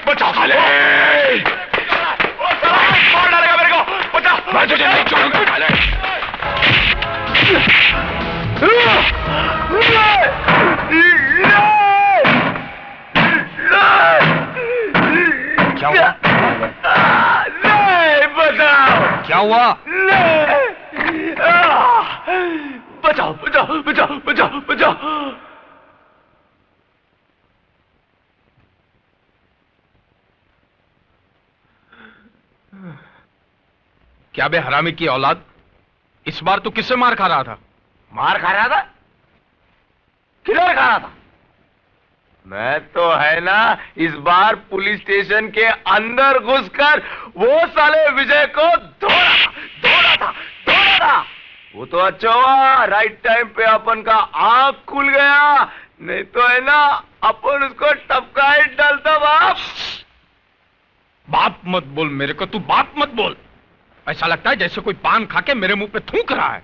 बचाओ साले। मार डालेगा मेरे को, बचाओ। मैं तुझे नहीं छोड़ूंगा साले। क्या हुआ? नहीं, बचाओ। क्या हुआ? बचाओ बचाओ बचाओ बचाओ बचाओ। क्या बे हरामी की औलाद, इस बार तू किससे मार खा रहा था? मार खा रहा था? किधर खा रहा था? मैं तो है ना इस बार पुलिस स्टेशन के अंदर घुसकर वो साले विजय को धोड़ा था। वो तो अच्छा हुआ राइट टाइम पे अपन का आंख खुल गया, नहीं तो है ना अपन उसको टपका ही डालता। बाप मत बोल मेरे को, तू बाप मत बोल। ऐसा लगता है जैसे कोई पान खा के मेरे मुंह पे थूक रहा है।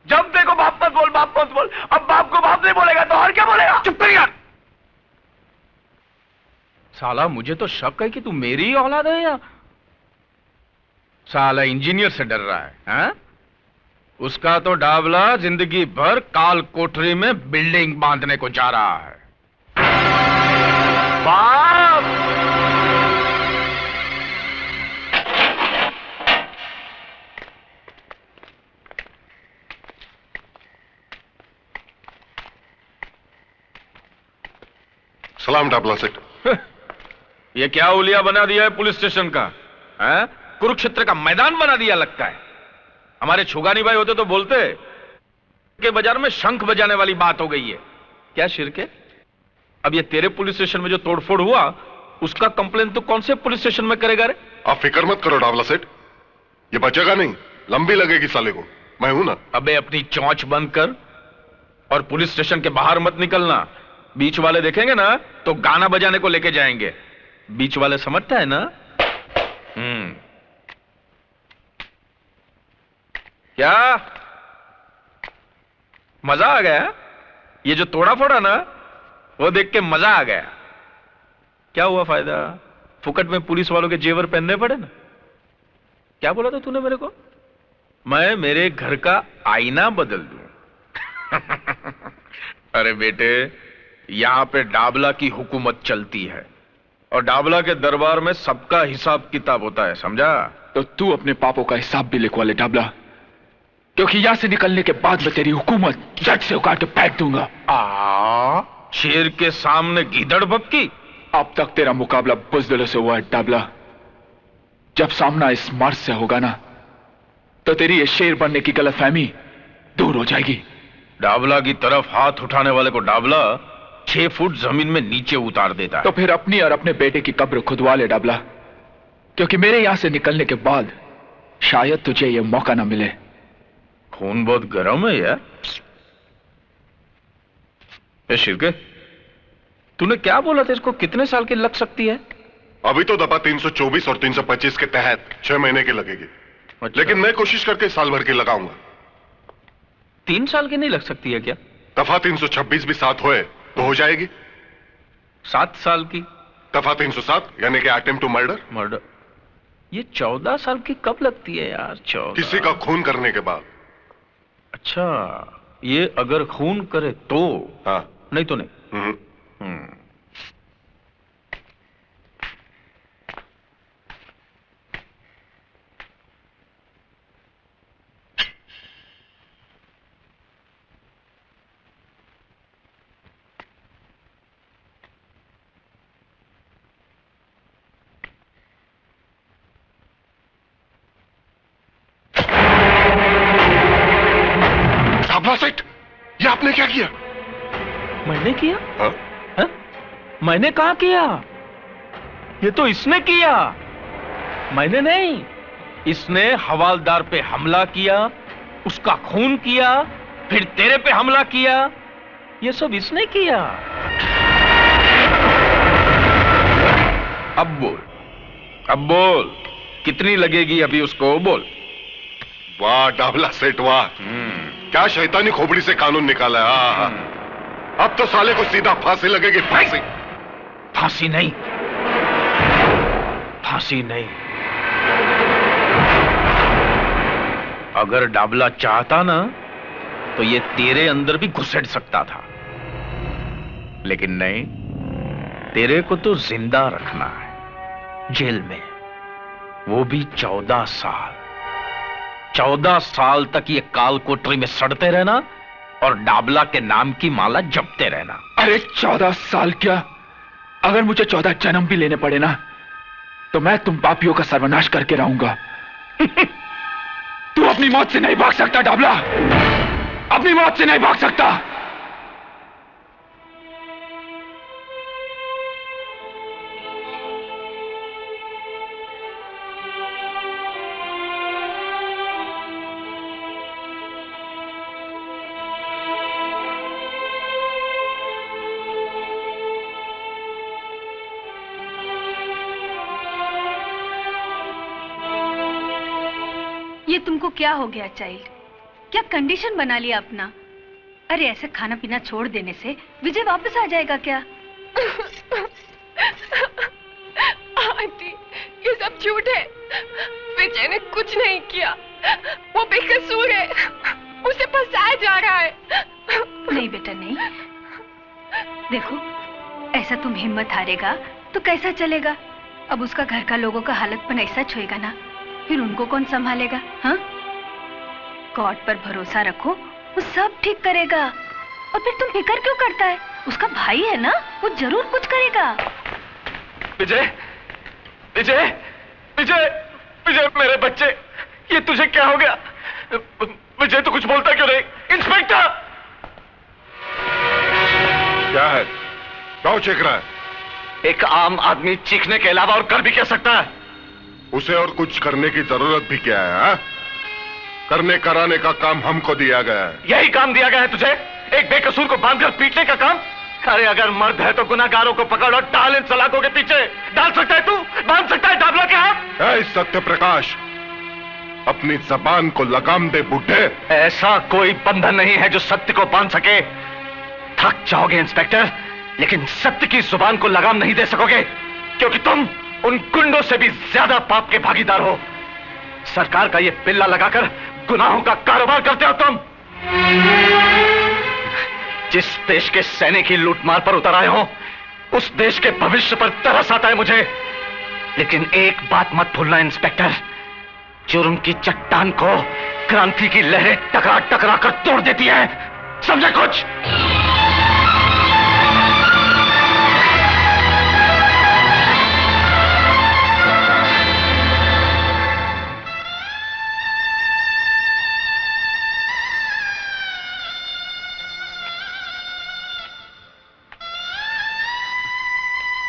जब देखो बाप मत बोल, बाप मत बोल। अब बाप को बाप नहीं बोलेगा तो और क्या बोलेगा? चुप कर यार। साला मुझे तो शक है कि तू मेरी ही औलाद है या साला इंजीनियर से डर रहा है, हा? उसका तो डाबला जिंदगी भर काल कोठरी में बिल्डिंग बांधने को जा रहा है। बाप सलाम डाबला सेठ। ये क्या उलिया बना दिया है पुलिस स्टेशन का, है? कुरुक्षेत्र का मैदान बना दिया लगता है। हमारे छुगानी भाई होते तो बोलते के बाजार में शंख बजाने वाली बात हो गई है। क्या शिरके, अब ये तेरे पुलिस स्टेशन में जो तोड़फोड़ हुआ उसका कंप्लेन तो कौन से पुलिस स्टेशन में करेगा रे? आप फिक्र मत करो डाबला सेठ, ये बचेगा नहीं, लंबी लगेगी साले को, मैं हूं ना। अबे अपनी चौंच बंद कर और पुलिस स्टेशन के बाहर मत निकलना। बीच वाले देखेंगे ना तो गाना बजाने को लेके जाएंगे। बीच वाले समझता है ना? क्या मजा आ गया? ये जो तोड़ा फोड़ा ना वो देख के मजा आ गया। क्या हुआ फायदा, फुकट में पुलिस वालों के जेवर पहनने पड़े ना। क्या बोला था तूने मेरे को? मैं मेरे घर का आईना बदल दूं? अरे बेटे, यहां पे डाबला की हुकूमत चलती है और डाबला के दरबार में सबका हिसाब किताब होता है, समझा? तो तू अपने पापों का हिसाब भी लिखवा ले डाबला, क्योंकि यहां से निकलने के बाद मैं तेरी हुकूमत जट से उखाड़ के फेंक दूंगा। शेर के सामने गीदड़ भपकी। अब तक तेरा मुकाबला बुज़दिलों से हुआ है डाबला, जब सामना इस मर्द से होगा ना तो तेरी ये शेर बनने की गलतफहमी दूर हो जाएगी। डाबला की तरफ हाथ उठाने वाले को डाबला 6 फुट जमीन में नीचे उतार देता है। तो फिर अपनी और अपने बेटे की कब्र खुदवा ले डाबला, क्योंकि मेरे यहां से निकलने के बाद शायद तुझे यह मौका ना मिले। खून बहुत गर्म है यार। शिरके, तूने क्या बोला था? इसको कितने साल की लग सकती है? अभी तो दफा 324 और 325 के तहत 6 महीने की लगेगी। अच्छा। लेकिन मैं कोशिश करके साल भर की लगाऊंगा। 3 साल की नहीं लग सकती है क्या? दफा 326 भी 7 होए तो हो जाएगी। 7 साल की? दफा 307 यानी कि अटेम्प्ट टू मर्डर। ये 14 साल की कब लगती है यार? 14 किसी का खून करने के बाद। अच्छा, ये अगर खून करे तो? हाँ। नहीं तो नहीं। सेठ, ये आपने क्या किया? मैंने किया? हाँ? हा? मैंने कहा किया? ये तो इसने किया, मैंने नहीं। इसने हवालदार पे हमला किया, उसका खून किया, फिर तेरे पे हमला किया। ये सब इसने किया। अब बोल कितनी लगेगी अभी उसको? बोल। वाह डाबला सेठ वाह, क्या शैतानी खोपड़ी से कानून निकाला है। अब तो साले को सीधा फांसी लगेगी। फांसी नहीं, फांसी नहीं। अगर डाबला चाहता ना तो ये तेरे अंदर भी घुसेड़ सकता था, लेकिन नहीं, तेरे को तो जिंदा रखना है जेल में, वो भी 14 साल। 14 साल तक ये काल कोठरी में सड़ते रहना और डाबला के नाम की माला जपते रहना। अरे 14 साल क्या, अगर मुझे 14 जन्म भी लेने पड़े ना तो मैं तुम पापियों का सर्वनाश करके रहूंगा। तू अपनी मौत से नहीं भाग सकता डाबला, अपनी मौत से नहीं भाग सकता। ये तुमको क्या हो गया चाइल्ड, क्या कंडीशन बना लिया अपना? अरे ऐसे खाना पीना छोड़ देने से विजय वापस आ जाएगा क्या? आंटी, ये सब झूठ है। विजय ने कुछ नहीं किया, वो बेकसूर है, उसे फंसाया जा रहा है। नहीं बेटा नहीं, देखो ऐसा तुम हिम्मत हारेगा तो कैसा चलेगा? अब उसका घर का लोगों का हालतपन ऐसा छुएगा ना, फिर उनको कौन संभालेगा? हाँ, गॉड पर भरोसा रखो, वो सब ठीक करेगा। और फिर तुम फिक्र क्यों करता है? उसका भाई है ना, वो जरूर कुछ करेगा। विजय, विजय, विजय, विजय, मेरे बच्चे, ये तुझे क्या हो गया? विजय तो कुछ बोलता क्यों नहीं? इंस्पेक्टर! क्या है? क्यों चीख रहा है? एक आम आदमी चीखने के अलावा और कर भी क्या सकता है? उसे और कुछ करने की जरूरत भी क्या है? हा? करने कराने का काम हमको दिया गया है। यही काम दिया गया है तुझे? एक बेकसूर को बांधकर पीटने का काम? अरे अगर मर्द है तो गुनाहगारों को पकड़ और डाल इन सलाखों के पीछे। डाल सकता है तू? बांध सकता है डाबला के हाथ? सत्य प्रकाश, अपनी जबान को लगाम दे बुड्ढे। ऐसा कोई बंधन नहीं है जो सत्य को बांध सके। थक जाओगे इंस्पेक्टर, लेकिन सत्य की जुबान को लगाम नहीं दे सकोगे, क्योंकि तुम उन गुंडों से भी ज्यादा पाप के भागीदार हो। सरकार का ये पिल्ला लगाकर गुनाहों का कारोबार करते हो तुम। जिस देश के सैनिक ही लूटमार पर उतर आए हो, उस देश के भविष्य पर तरस आता है मुझे। लेकिन एक बात मत भूलना इंस्पेक्टर, जुर्म की चट्टान को क्रांति की लहरें टकरा टकरा कर तोड़ देती है। समझे कुछ?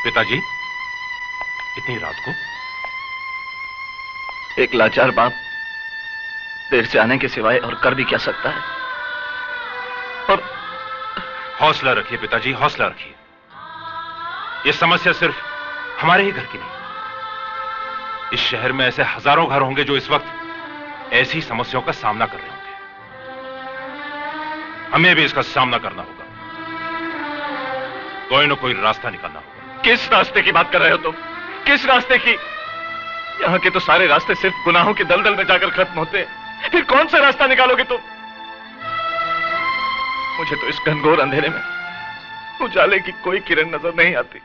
पिताजी, इतनी रात को? एक लाचार बाप देर से आने के सिवाय और कर भी क्या सकता है? और हौसला रखिए पिताजी, हौसला रखिए। ये समस्या सिर्फ हमारे ही घर की नहीं, इस शहर में ऐसे हजारों घर होंगे जो इस वक्त ऐसी समस्याओं का सामना कर रहे होंगे। हमें भी इसका सामना करना होगा, कोई ना कोई रास्ता निकालना होगा। किस रास्ते की बात कर रहे हो तुम? किस रास्ते की? यहाँ के तो सारे रास्ते सिर्फ गुनाहों के दलदल में जाकर खत्म होते हैं। फिर कौन सा रास्ता निकालोगे तुम? मुझे तो इस घनघोर अंधेरे में उजाले की कोई किरण नजर नहीं आती।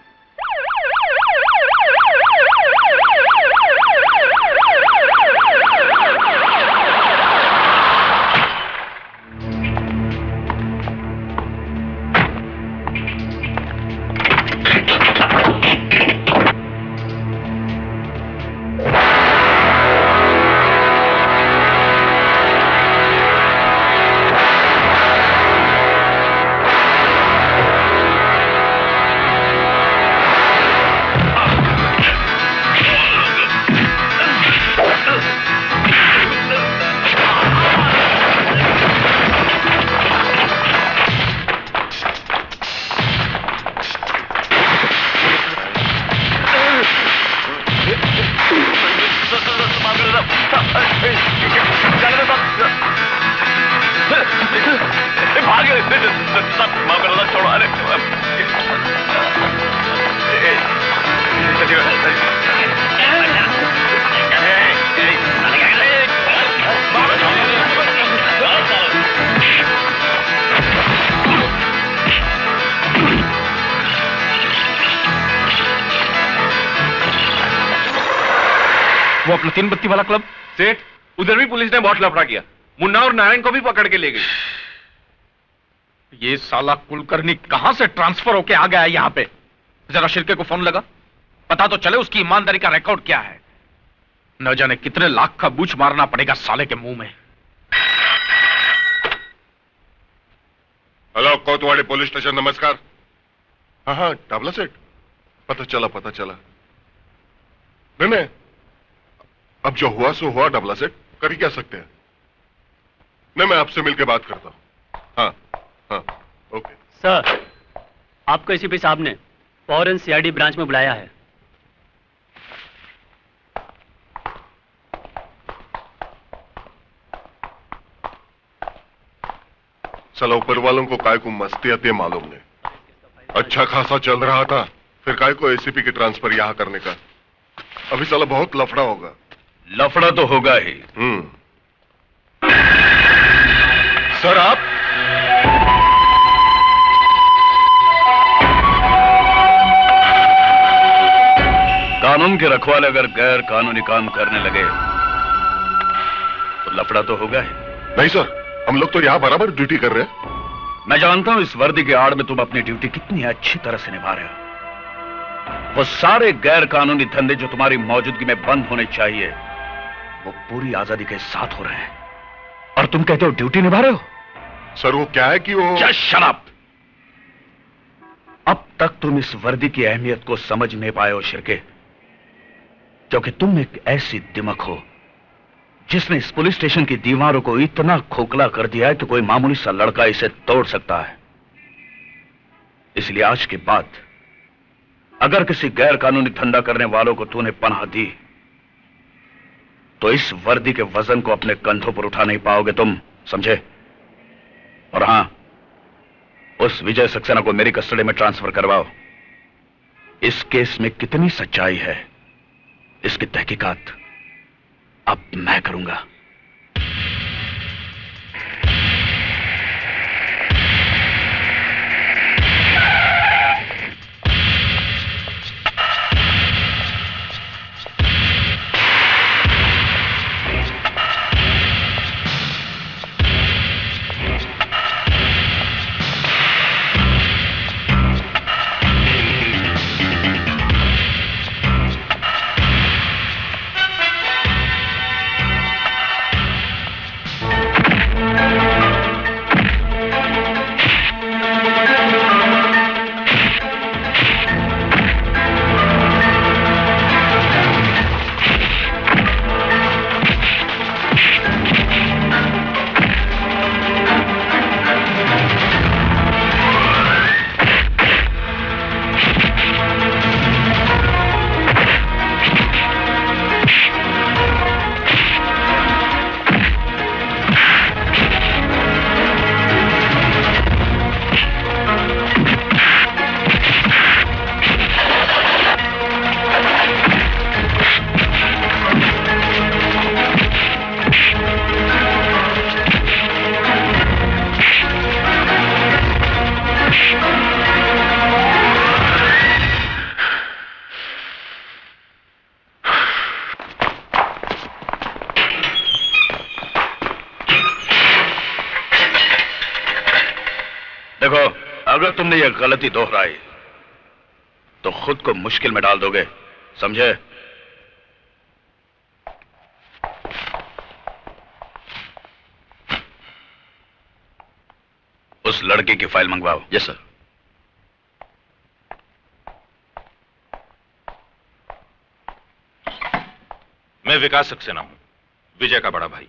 अपना 3 बत्ती वाला क्लब? सेठ, उधर भी पुलिस ने बहुत लफड़ा किया। मुन्ना और नारायण को भी पकड़ के ले गई। ये साला कुलकर्णी कहां से ट्रांसफर होके आ गया है यहां पे? जरा शिर्के को फोन लगा, पता तो चले उसकी ईमानदारी का रिकॉर्ड क्या है। न जाने कितने लाख का बूच मारना पड़ेगा साले के मुंह में। हेलो, कोतवाली पुलिस स्टेशन, नमस्कार। हाँ हाँ, डाबला सेठ, पता चला। नहीं, अब जो हुआ सो हुआ डाबला सेठ, कर ही क्या सकते हैं। नहीं, मैं आपसे मिलकर बात करता हूं। हाँ, ओके। सर, आपको एसीपी साहब ने फौरन सीआईडी ब्रांच में बुलाया है। साला ऊपर वालों को काय को मस्ती आती है मालूम नहीं। अच्छा खासा चल रहा था, फिर काय को एसीपी की ट्रांसफर यहां करने का। अभी साला बहुत लफड़ा होगा। लफड़ा तो होगा ही। सर, आप कानून के रखवाले अगर गैर कानूनी काम करने लगे तो लफड़ा तो होगा ही। नहीं सर, हम लोग तो यहां बराबर ड्यूटी कर रहे हैं। मैं जानता हूं इस वर्दी के आड़ में तुम अपनी ड्यूटी कितनी अच्छी तरह से निभा रहे हो। वो सारे गैर कानूनी धंधे जो तुम्हारी मौजूदगी में बंद होने चाहिए, वो पूरी आजादी के साथ हो रहे हैं, और तुम कहते हो ड्यूटी निभा रहे हो। सर, वो क्या है कि वो शराब। अब तक तुम इस वर्दी की अहमियत को समझ नहीं पाए हो शिर्के, क्योंकि तुम एक ऐसी दिमक हो जिसने इस पुलिस स्टेशन की दीवारों को इतना खोखला कर दिया है कि कोई मामूली सा लड़का इसे तोड़ सकता है। इसलिए आज के बाद अगर किसी गैर कानूनी धंधा करने वालों को तूने पनाह दी तो इस वर्दी के वजन को अपने कंधों पर उठा नहीं पाओगे तुम, समझे? और हां, उस विजय सक्सेना को मेरी कस्टडी में ट्रांसफर करवाओ। इस केस में कितनी सच्चाई है, इसकी तहकीकात अब मैं करूंगा। अगर तुमने यह गलती दोहराई तो खुद को मुश्किल में डाल दोगे, समझे? उस लड़के की फाइल मंगवाओ। Yes sir. मैं विकास सक्सेना हूं, विजय का बड़ा भाई।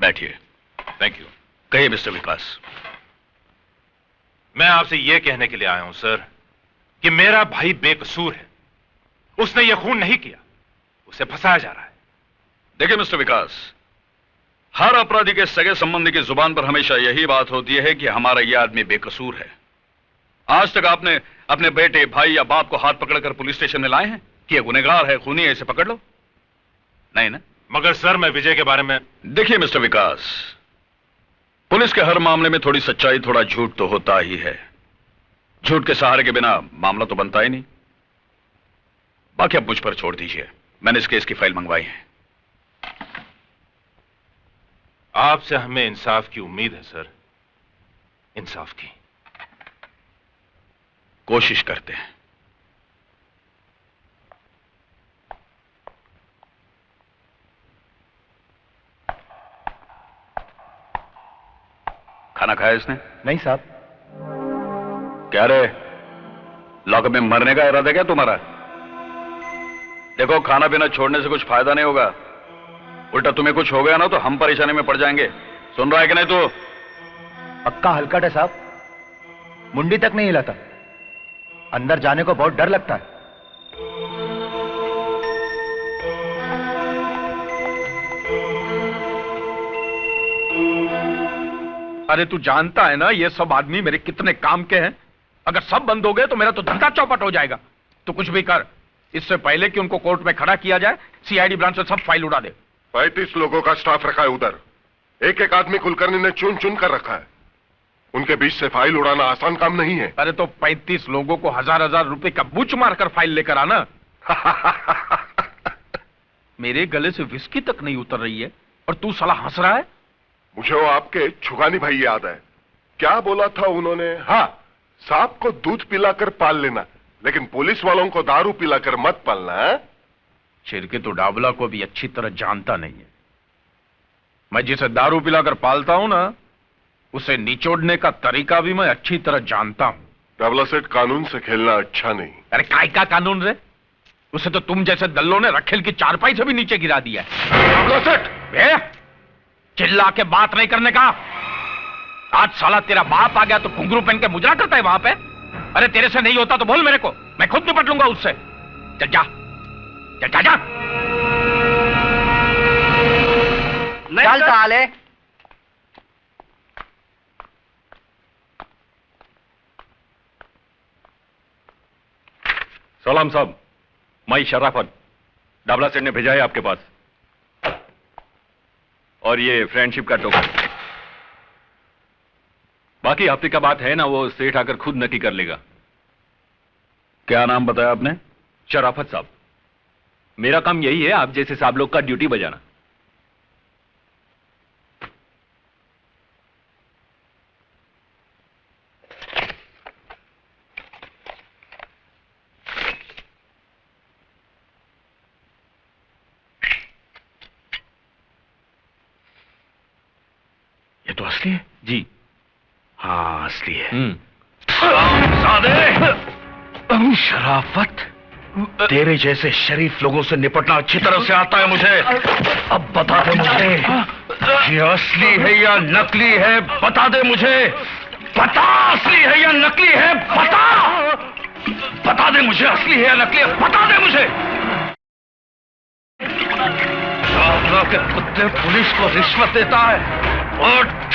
बैठिए। Thank you. कहिए मिस्टर विकास। मैं आपसे यह कहने के लिए आया हूं सर कि मेरा भाई बेकसूर है। उसने यह खून नहीं किया, उसे फंसाया जा रहा है। देखिए मिस्टर विकास, हर अपराधी के सगे संबंधी की जुबान पर हमेशा यही बात होती है कि हमारा यह आदमी बेकसूर है। आज तक आपने अपने बेटे, भाई या बाप को हाथ पकड़कर पुलिस स्टेशन में लाए हैं कि यह गुनहगार है, खूनी है, इसे पकड़ लो? नहीं ना? मगर सर, मैं विजय के बारे में... देखिए मिस्टर विकास, पुलिस के हर मामले में थोड़ी सच्चाई, थोड़ा झूठ तो होता ही है। झूठ के सहारे के बिना मामला तो बनता ही नहीं। बाकी अब मुझ पर छोड़ दीजिए, मैंने इस केस की फाइल मंगवाई है। आपसे हमें इंसाफ की उम्मीद है सर, इंसाफ की। कोशिश करते हैं। खाना खाया इसने? नहीं साहब। क्या रे, लॉकअप में मरने का इरादा क्या तुम्हारा? देखो, खाना पीना छोड़ने से कुछ फायदा नहीं होगा, उल्टा तुम्हें कुछ हो गया ना तो हम परेशानी में पड़ जाएंगे। सुन रहा है कि नहीं तू? पक्का हलकट है साहब, मुंडी तक नहीं हिलाता। अंदर जाने को बहुत डर लगता है। अरे तू जानता है ना ये सब आदमी मेरे कितने काम के हैं। अगर सब बंद हो गए तो मेरा तो धंधा चौपट हो जाएगा। तो कुछ भी कर, इससे पहले कि उनको कोर्ट में खड़ा किया जाए, सीआईडी ब्रांच से सब फाइल उड़ा दे। 35 लोगों का स्टाफ रखा है उधर। एक एक आदमी कुलकर्णी ने चुन चुन कर रखा है। उनके बीच से फाइल उड़ाना आसान काम नहीं है। अरे तो 35 लोगों को हजार रुपए का बुच मारकर फाइल लेकर आना। मेरे गले से विस्की तक नहीं उतर रही है और तू साला हंस रहा है। मुझे वो आपके छुगानी भाई याद है। क्या बोला था उन्होंने? हाँ, सांप को दूध पिलाकर पाल लेना, लेकिन पुलिस वालों को दारू पिलाकर मत पालना। छिरके तो डाबला को भी अच्छी तरह जानता नहीं है। मैं जिसे दारू पिलाकर पालता हूं ना, उसे निचोड़ने का तरीका भी मैं अच्छी तरह जानता हूं। डाबला सेठ, कानून से खेलना अच्छा नहीं। अरे काय का कानून रे? उसे तो तुम जैसे दल्लों ने रखेल की चारपाई से भी नीचे गिरा दिया है। डाबला सेठ, चिल्ला के बात नहीं करने का। आज साला तेरा बाप आ गया तो घुंघरू पहन के मुजरा करता है वहां पे। अरे तेरे से नहीं होता तो बोल मेरे को, मैं खुद निपट लूंगा उससे। चल जा, चल जा, जा। चल साले। सलाम साहब, मैं शराफत, डाबला सेठ ने भेजा है आपके पास। और ये फ्रेंडशिप का टोकन। बाकी हफ्ते का बात है ना, वो सेठ आकर खुद नक्की कर लेगा। क्या नाम बताया आपने? शराफत साहब। मेरा काम यही है, आप जैसे साहब लोग का ड्यूटी बजाना। ये तो असली है। जी हाँ, असली है। शराफत, तेरे जैसे शरीफ लोगों से निपटना अच्छी तरह से आता है मुझे। अब बता दे मुझे, ये असली है या नकली है? बता दे मुझे, बता, असली है या नकली है? बता, बता दे मुझे, असली है या नकली है? बता दे मुझे। के कुत्ते पुलिस को रिश्वत देता है। उठ।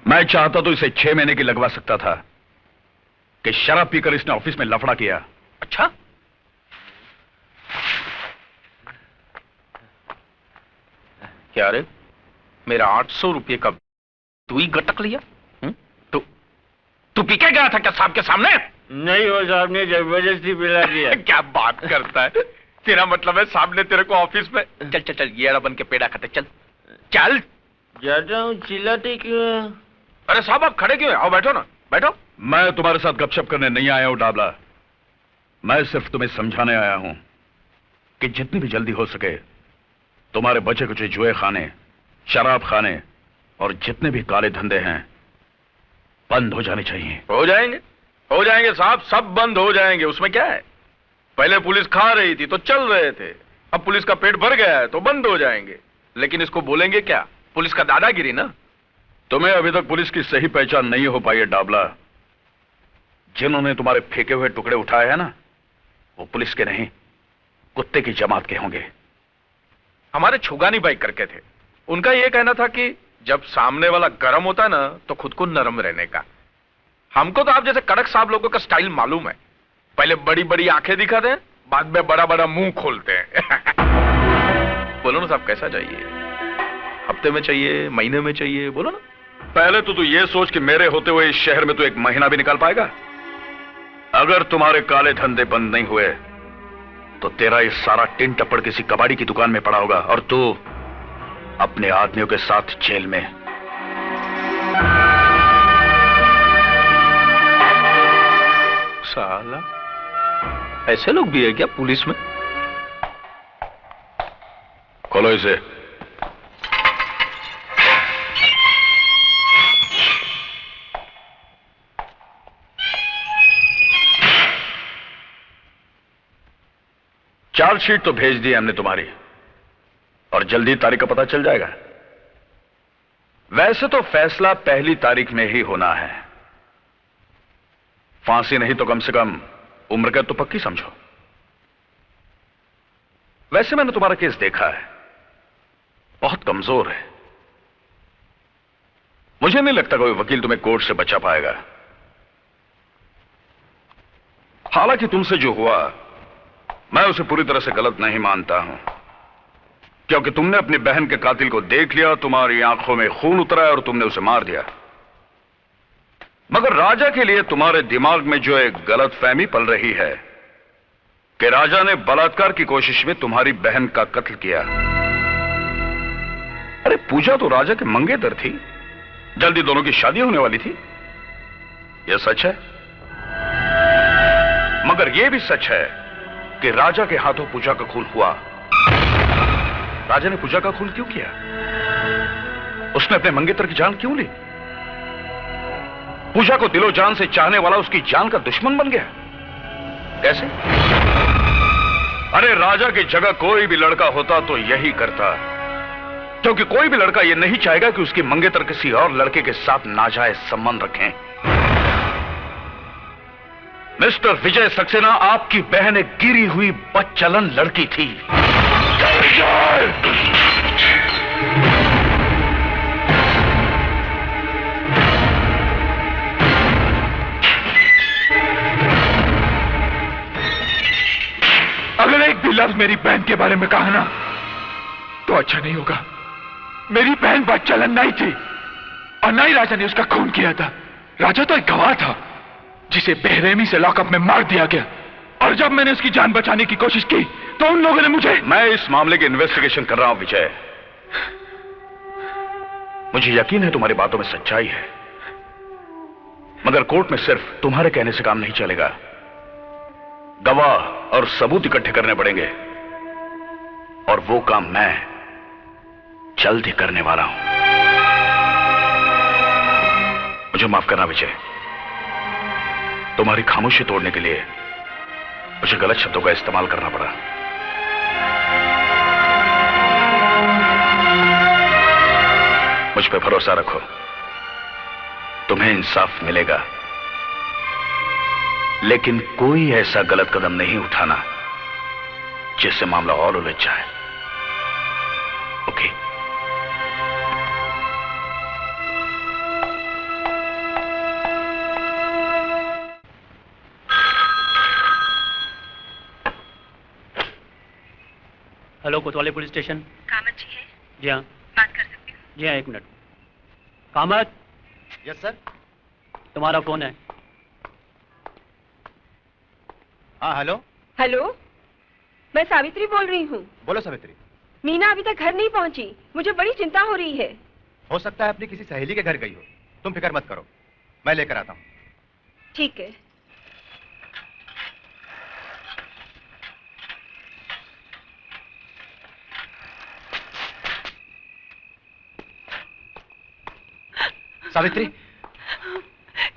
मैं चाहता तो इसे 6 महीने की लगवा सकता था कि शराब पीकर इसने ऑफिस में लफड़ा किया। अच्छा, क्या रे, मेरा 800 रुपये का तू ही गटक लिया? तू पी के गया था क्या साहब के सामने? नहीं, वो साहब ने जबरदस्ती पिला दिया। क्या बात करता है, तेरा मतलब है साहब ने तेरे को ऑफिस में। चल चल चल, ये बन के पेड़ा खाते, चल चल। जाता हूँ, चिल्लाते क्यों? अरे साहब आप खड़े क्यों हैं? आओ बैठो ना, बैठो। मैं तुम्हारे साथ गपशप करने नहीं आया हूं डाबला, मैं सिर्फ तुम्हें समझाने आया हूं कि जितनी भी जल्दी हो सके तुम्हारे बचे कुचे जुए खाने, शराब खाने और जितने भी काले धंधे हैं बंद हो जाने चाहिए। हो जाएंगे साहब, सब बंद हो जाएंगे, उसमें क्या है। पहले पुलिस खा रही थी तो चल रहे थे, अब पुलिस का पेट भर गया है तो बंद हो जाएंगे। लेकिन इसको बोलेंगे क्या? पुलिस का दादागिरी ना। तुम्हें अभी तक पुलिस की सही पहचान नहीं हो पाई है डाबला। जिन्होंने तुम्हारे फेंके हुए टुकड़े उठाए हैं ना, वो पुलिस के नहीं, कुत्ते की जमात के होंगे। हमारे छुगानी भाई करके थे, उनका यह कहना था कि जब सामने वाला गर्म होता है ना तो खुद को नरम रहने का। हमको तो आप जैसे कड़क साहब लोगों का स्टाइल मालूम है, पहले बड़ी बड़ी आंखें दिखाते हैं, बाद में बड़ा बड़ा मुंह खोलते हैं। बोलो ना साहब, कैसा चाहिए? हफ्ते में चाहिए, महीने में चाहिए? बोलो ना। पहले तो तू ये सोच कि मेरे होते हुए इस शहर में तू एक महीना भी निकाल पाएगा। अगर तुम्हारे काले धंधे बंद नहीं हुए तो तेरा ये सारा टिन टप्पड़ किसी कबाड़ी की दुकान में पड़ा होगा और तू अपने आदमियों के साथ जेल में। साला, ऐसे लोग भी है क्या पुलिस में? खोलो इसे। चार्जशीट तो भेज दी हमने तुम्हारी और जल्दी तारीख का पता चल जाएगा। वैसे तो फैसला पहली तारीख में ही होना है। फांसी नहीं तो कम से कम उम्र कैद तो पक्की समझो। वैसे मैंने तुम्हारा केस देखा है, बहुत कमजोर है। मुझे नहीं लगता कोई वकील तुम्हें कोर्ट से बचा पाएगा। हालांकि तुमसे जो हुआ मैं उसे पूरी तरह से गलत नहीं मानता हूं, क्योंकि तुमने अपनी बहन के कातिल को देख लिया, तुम्हारी आंखों में खून उतरा और तुमने उसे मार दिया। मगर राजा के लिए तुम्हारे दिमाग में जो एक गलतफहमी पल रही है कि राजा ने बलात्कार की कोशिश में तुम्हारी बहन का कत्ल किया। अरे पूजा तो राजा के मंगेतर थी, जल्दी दोनों की शादी होने वाली थी। यह सच है, मगर यह भी सच है कि राजा के हाथों पूजा का खून हुआ। राजा ने पूजा का खून क्यों किया? उसने अपने मंगेतर की जान क्यों ली? पूजा को दिलो जान से चाहने वाला उसकी जान का दुश्मन बन गया। कैसे? अरे राजा की जगह कोई भी लड़का होता तो यही करता, क्योंकि कोई भी लड़का यह नहीं चाहेगा कि उसकी मंगेतर किसी और लड़के के साथ नाजायज संबंध रखें। मिस्टर विजय सक्सेना, आपकी बहन एक गिरी हुई बदचलन लड़की थी। अगर एक भी लफ्ज मेरी बहन के बारे में कहा ना तो अच्छा नहीं होगा। मेरी बहन बदचलन नहीं थी और ना ही राजा ने उसका खून किया था। राजा तो एक गवाह था जिसे बेरहमी से लॉकअप में मार दिया गया, और जब मैंने उसकी जान बचाने की कोशिश की तो उन लोगों ने मुझे। मैं इस मामले की इन्वेस्टिगेशन कर रहा हूं विजय। मुझे यकीन है तुम्हारी बातों में सच्चाई है, मगर कोर्ट में सिर्फ तुम्हारे कहने से काम नहीं चलेगा। गवाह और सबूत इकट्ठे करने पड़ेंगे, और वो काम मैं जल्द ही करने वाला हूं। मुझे माफ करना विजय, तुम्हारी खामोशी तोड़ने के लिए मुझे गलत शब्दों का इस्तेमाल करना पड़ा। मुझ पे भरोसा रखो, तुम्हें इंसाफ मिलेगा, लेकिन कोई ऐसा गलत कदम नहीं उठाना जिससे मामला और उलझ जाए। ओके? हेलो, कोतवाली पुलिस स्टेशन। कामत जी है? जी हाँ। बात कर सकती हूँ? जी हाँ, एक मिनट। कामत। Yes sir. तुम्हारा फोन है। हाँ हेलो। हेलो, मैं सावित्री बोल रही हूँ। बोलो सावित्री। मीना अभी तक घर नहीं पहुँची, मुझे बड़ी चिंता हो रही है। हो सकता है अपनी किसी सहेली के घर गई हो, तुम फिक्र मत करो, मैं लेकर आता हूँ। ठीक है। सावित्री,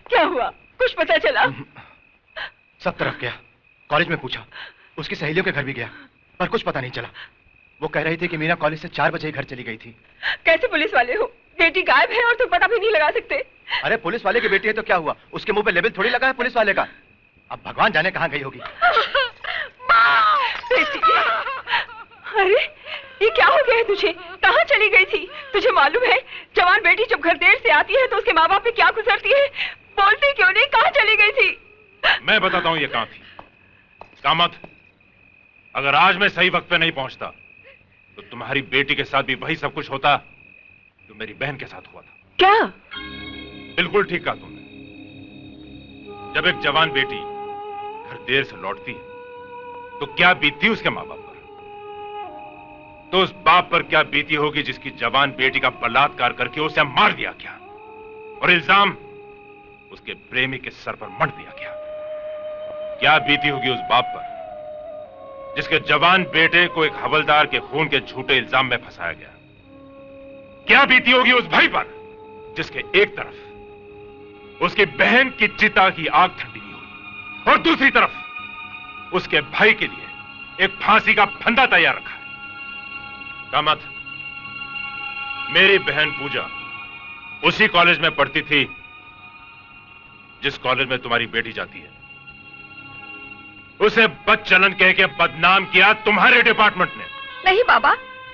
क्या हुआ? कुछ पता चला? सब तरफ गया, कॉलेज में पूछा, उसकी सहेलियों के घर भी गया, पर कुछ पता नहीं चला। वो कह रही थी कि मीना कॉलेज से 4 बजे ही घर चली गई थी। कैसे पुलिस वाले हो? बेटी गायब है और तुम पता भी नहीं लगा सकते। अरे पुलिस वाले की बेटी है तो क्या हुआ, उसके मुंह पे लेबल थोड़ी लगा है पुलिस वाले का। अब भगवान जाने कहाँ गई होगी। बेटी, अरे ये क्या हो गया है तुझे? कहाँ चली गई थी? तुझे मालूम है जवान बेटी जब घर देर से आती है तो उसके माँ बाप पे क्या गुजरती है? बोलती क्यों नहीं? कहाँ चली गई थी? मैं बताता हूं ये कहां थी। कामत, अगर आज मैं सही वक्त पे नहीं पहुंचता तो तुम्हारी बेटी के साथ भी वही सब कुछ होता जो मेरी बहन के साथ हुआ था। क्या? बिल्कुल ठीक कहा तुमने। जब एक जवान बेटी घर देर से लौटती है तो क्या बीतती उसके मां बाप पर, तो उस बाप पर क्या बीती होगी जिसकी जवान बेटी का बलात्कार करके उसे मार दिया गया और इल्जाम उसके प्रेमी के सर पर मढ़ दिया गया। क्या बीती होगी उस बाप पर जिसके जवान बेटे को एक हवलदार के खून के झूठे इल्जाम में फंसाया गया। क्या बीती होगी उस भाई पर जिसके एक तरफ उसकी बहन की चिता की आग ठंडी नहीं हुई और दूसरी तरफ उसके भाई के लिए एक फांसी का फंदा तैयार रखा है। कामत, मेरी बहन पूजा उसी कॉलेज में पढ़ती थी जिस कॉलेज में तुम्हारी बेटी जाती है। उसे बदचलन कह के बदनाम किया तुम्हारे डिपार्टमेंट ने। नहीं बाबा,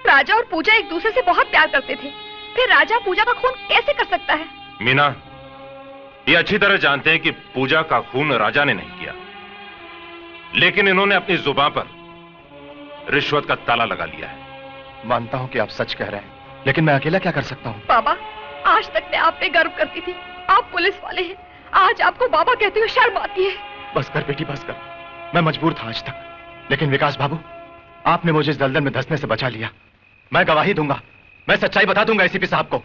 राजा और पूजा एक दूसरे से बहुत प्यार करते थे, फिर राजा पूजा का खून कैसे कर सकता है? मीना, ये अच्छी तरह जानते हैं कि पूजा का खून राजा ने नहीं किया, लेकिन इन्होंने अपनी जुबान पर रिश्वत का ताला लगा लिया है। मानता हूं कि आप सच कह रहे हैं, लेकिन मैं अकेला क्या कर सकता हूं? बाबा, आज तक मैं आप पे गर्व करती थी। आप पुलिस वाले हैं, आज आपको बाबा कहते हुए शर्म आती है। बस कर बेटी, बस कर। मैं मजबूर था आज तक, लेकिन विकास बाबू, आपने मुझे इस दलदल में धंसने से बचा लिया। मैं गवाही दूंगा, मैं सच्चाई बता दूंगा एसीपी साहब को।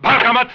भागा मत।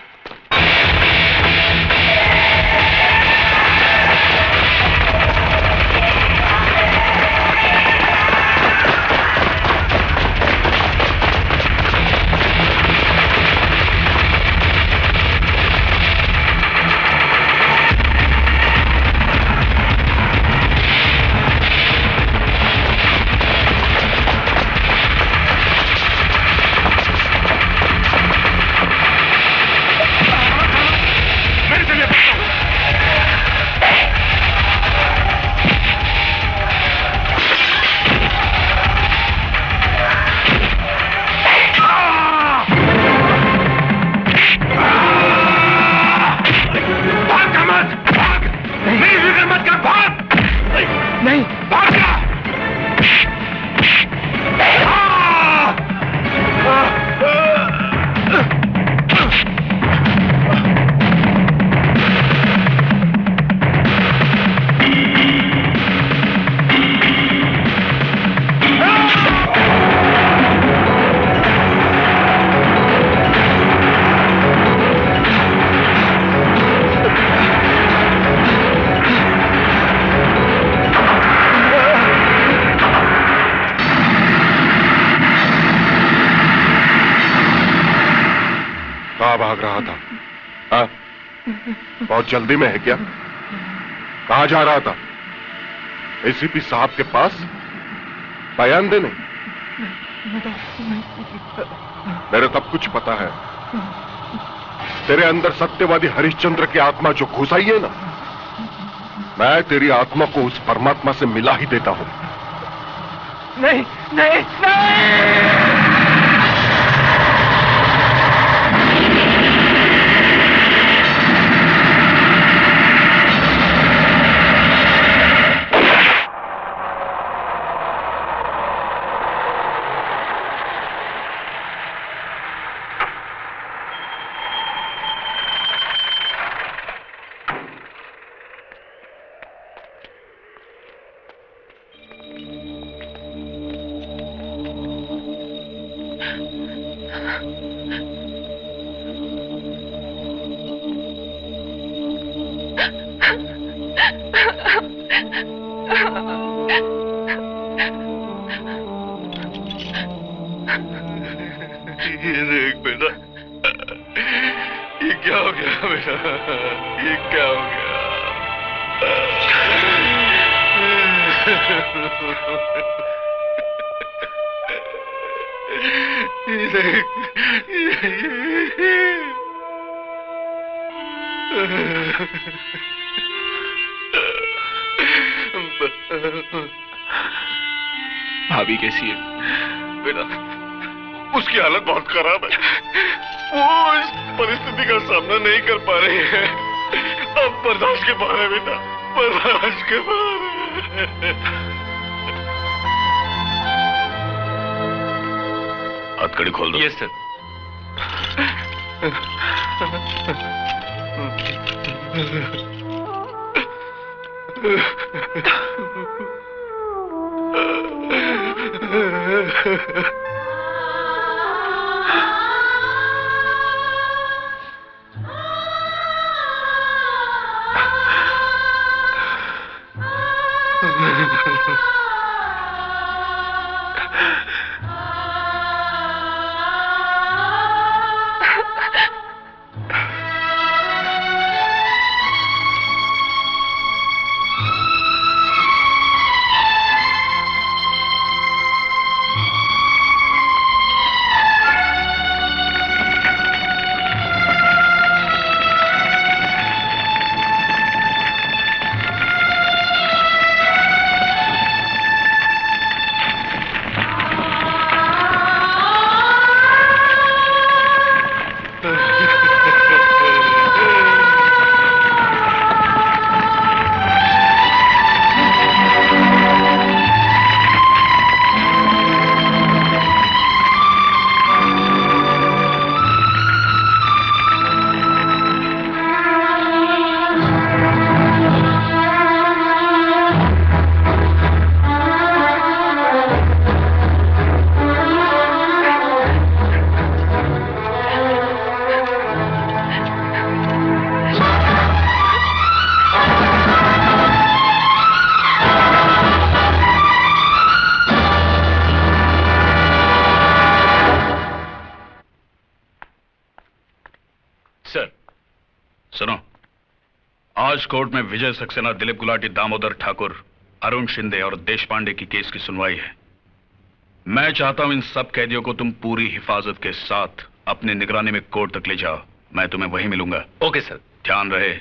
भाग रहा था? हाँ? बहुत जल्दी में है क्या? कहां जा रहा था? एसीपी साहब के पास बयान देने? मेरे सब कुछ पता है। तेरे अंदर सत्यवादी हरिश्चंद्र की आत्मा जो घुस आई है ना, मैं तेरी आत्मा को उस परमात्मा से मिला ही देता हूं। नहीं नहीं नहीं। भाभी कैसी है? बेटा उसकी हालत बहुत खराब है। वो इस परिस्थिति का सामना नहीं कर पा रही है। अब बर्दाश्त के बाहर है बेटा, बर्दाश्त के बाहर है। हथकड़ी खोल दो। Yes sir. आज कोर्ट में विजय सक्सेना, दिलीप गुलाटी, दामोदर ठाकुर, अरुण शिंदे और देश पांडे की केस की सुनवाई है। मैं चाहता हूं इन सब कैदियों को तुम पूरी हिफाजत के साथ अपनी निगरानी में कोर्ट तक ले जाओ। मैं तुम्हें वहीं मिलूंगा। Okay sir. ध्यान रहे,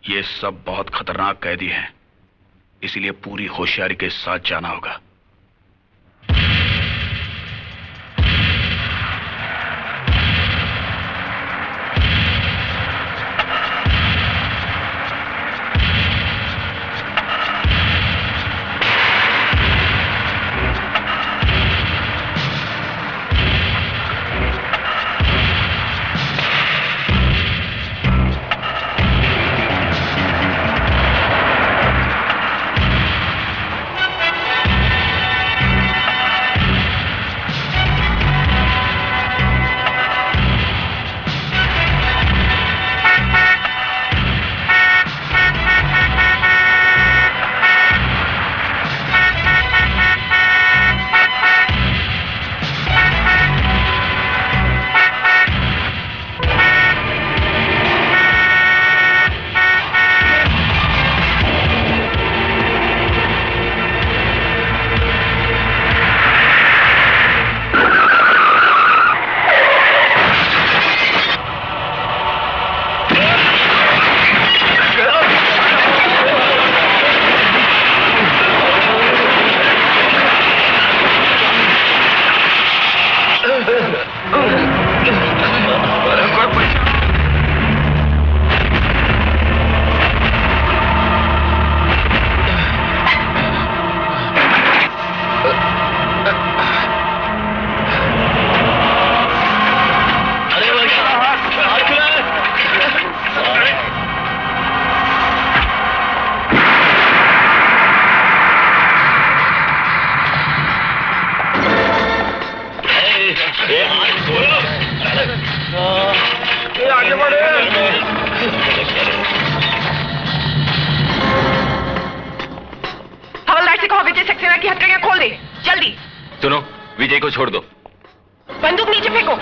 ये सब बहुत खतरनाक कैदी हैं, इसीलिए पूरी होशियारी के साथ जाना होगा। हवलदार से कहो विजय सक्सेना की हथकड़ियां खोल दे, जल्दी। सुनो, विजय को छोड़ दो। बंदूक नीचे फेंको।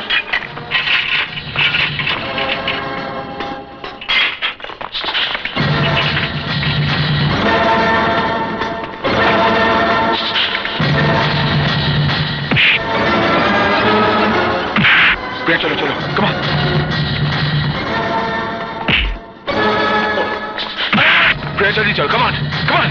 चलो चलो, कम ऑन। जल्दी चलो, come on, come on.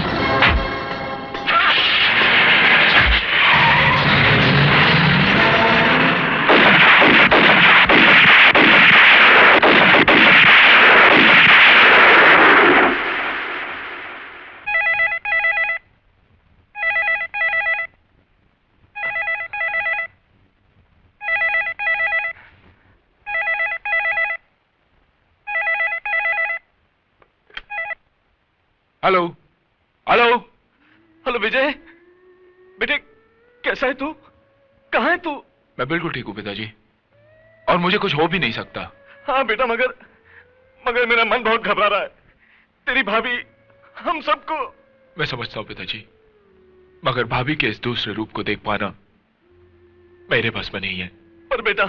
Hello hello hello Vijay, बेटे कैसा है तू? कहाँ है तू? मैं बिल्कुल ठीक हूँ पिताजी, और मुझे कुछ हो भी नहीं सकता। हाँ बेटा, मगर मेरा मन बहुत घबरा रहा है। तेरी भाभी हम सबको। मैं समझता हूँ पिताजी, मगर भाभी के इस दूसरे रूप को देख पाना मेरे बस में नहीं है। पर बेटा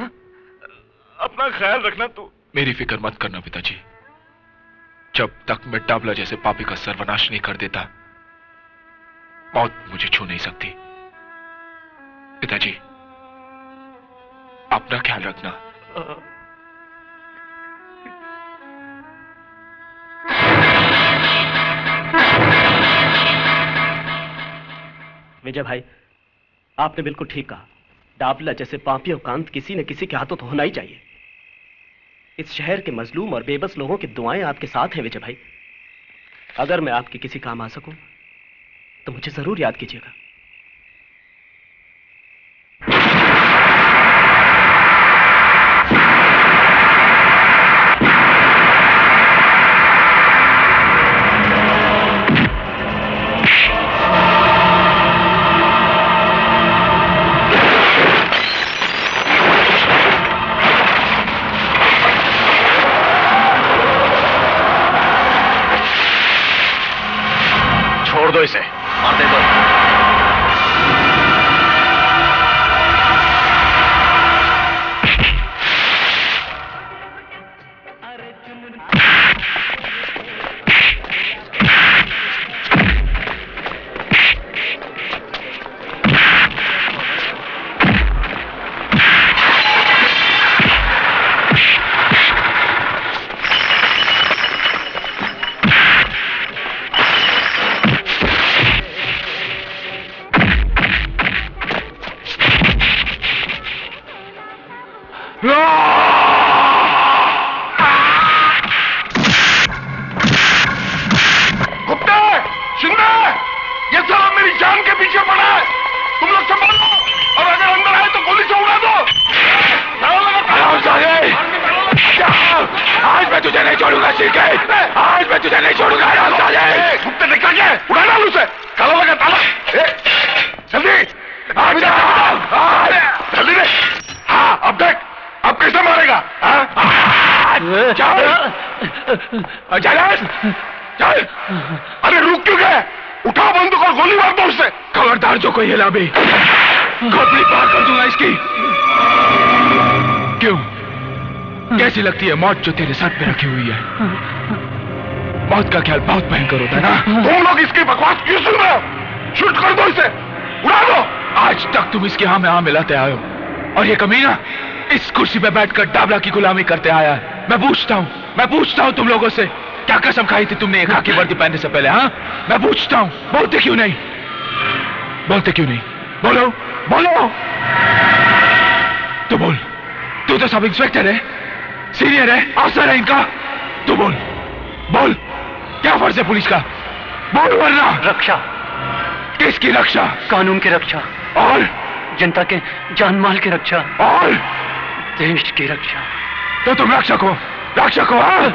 अपना ख्याल रखना तू। मेरी फिक्र मत करना पिताजी, जब तक मैं डाबला जैसे पापी का सर्वनाश नहीं कर देता, मौत मुझे छू नहीं सकती। पिताजी अपना ख्याल रखना। विजय भाई, आपने बिल्कुल ठीक कहा। डाबला जैसे पापी और कांत किसी न किसी के हाथों तो होना ही चाहिए। इस शहर के मजलूम और बेबस लोगों की दुआएं आपके साथ हैं विजय भाई। अगर मैं आपके किसी काम आ सकूं तो मुझे जरूर याद कीजिएगा। छोड़ दो इसे, मार दे दो। गुप्ता, शिंदे, ये साला मेरी जान के पीछे पड़ा है। तुम लोग संभालो, और अगर अंदर आए तो गोली से उड़ा दो। आज मैं तुझे नहीं छोड़ूंगा सीके, आज मैं तुझे नहीं छोड़ूंगा। गुप्ता देखा क्या? उड़ा डाल उसे। ताला लगा, ताला। जल्दी जल्दी दे। हाँ अब देख, अब कैसे मारेगा? चल। अरे रुक क्यों गए? उठा बंदूक और गोली मार दो उससे। खबरदार जो कोई हिला भी, खोपड़ी पार कर दूंगा इसकी। क्यों? कैसी लगती है मौत जो तेरे सर पे रखी हुई है? मौत का ख्याल बहुत भयंकर होता है ना? तुम लोग इसकी बकवास क्यों सुन रहे हो? शूट कर दो इसे, उड़ा दो। आज तक तुम इसके हाँ में हाँ मिलाते आए हो, और ये कमीना इस कुर्सी पे बैठकर डाबला की गुलामी करते आया है। मैं पूछता हूँ तुम लोगों से, क्या कसम खाई थी तुमने एक खाकी वर्दी पहनने से पहले? हाँ, मैं पूछता हूँ, बोलते क्यों नहीं? बोलो तो बोल। तू तो सब इंस्पेक्टर है, सीनियर है, अफसर है इनका। तू बोल क्या फर्ज है पुलिस का? बोल वरना। रक्षा। किसकी रक्षा? कानून की रक्षा, और जनता के जान माल की रक्षा, और देश की रक्षा। तो तुम रक्षक हो? हाँ?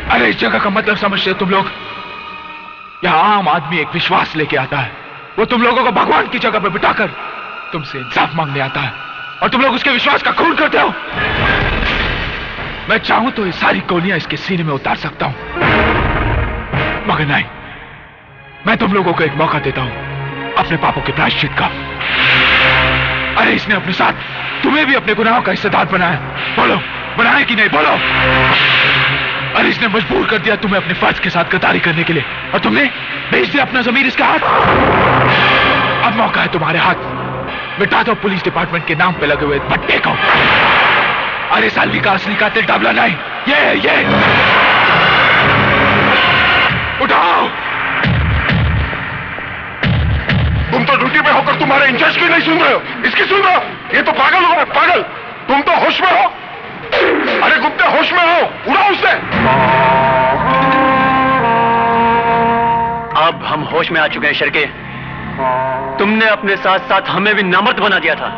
अरे इस जगह का मतलब समझते हो तुम लोग? यहाँ आम आदमी एक विश्वास लेके आता है, वो तुम लोगों को भगवान की जगह पे बिठाकर तुमसे इंसाफ मांगने आता है, और तुम लोग उसके विश्वास का खून करते हो। मैं चाहूं तो ये सारी गोलियां इसके सीने में उतार सकता हूं, मगर नहीं, मैं तुम लोगों को एक मौका देता हूं अपने पापों के प्रायश्चित का। अरे इसने अपने साथ तुम्हें भी अपने गुनाहों का हिस्सेदार बनाया। बोलो, बनाया कि नहीं? बोलो। अरे इसने मजबूर कर दिया तुम्हें अपने फर्ज के साथ गद्दारी करने के लिए, और तुमने भेज दिया अपना ज़मीर इसके हाथ। अब मौका है तुम्हारे हाथ, मिटा दो पुलिस डिपार्टमेंट के नाम पे लगे हुए पट्टे को। अरे सालवी का असली कातिल डाबला नहीं, ये उठाओ। तुम तो ड्यूटी पे होकर तुम्हारे इंचार्ज की नहीं सुन रहे हो, इसकी सुन रहे हो। ये तो पागल हो गए, पागल। तुम तो होश में हो। अरे गुप्ता होश में हो, उड़ाओ उससे। अब हम होश में आ चुके हैं शर्के। तुमने अपने साथ साथ हमें भी नामर्द बना दिया था।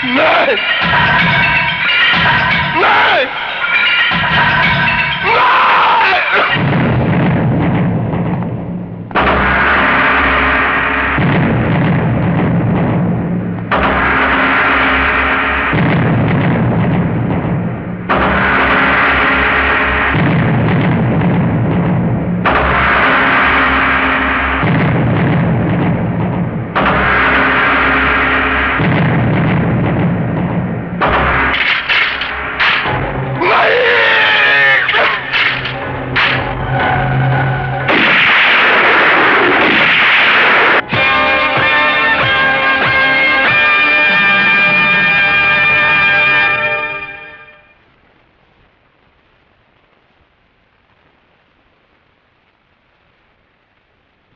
नहीं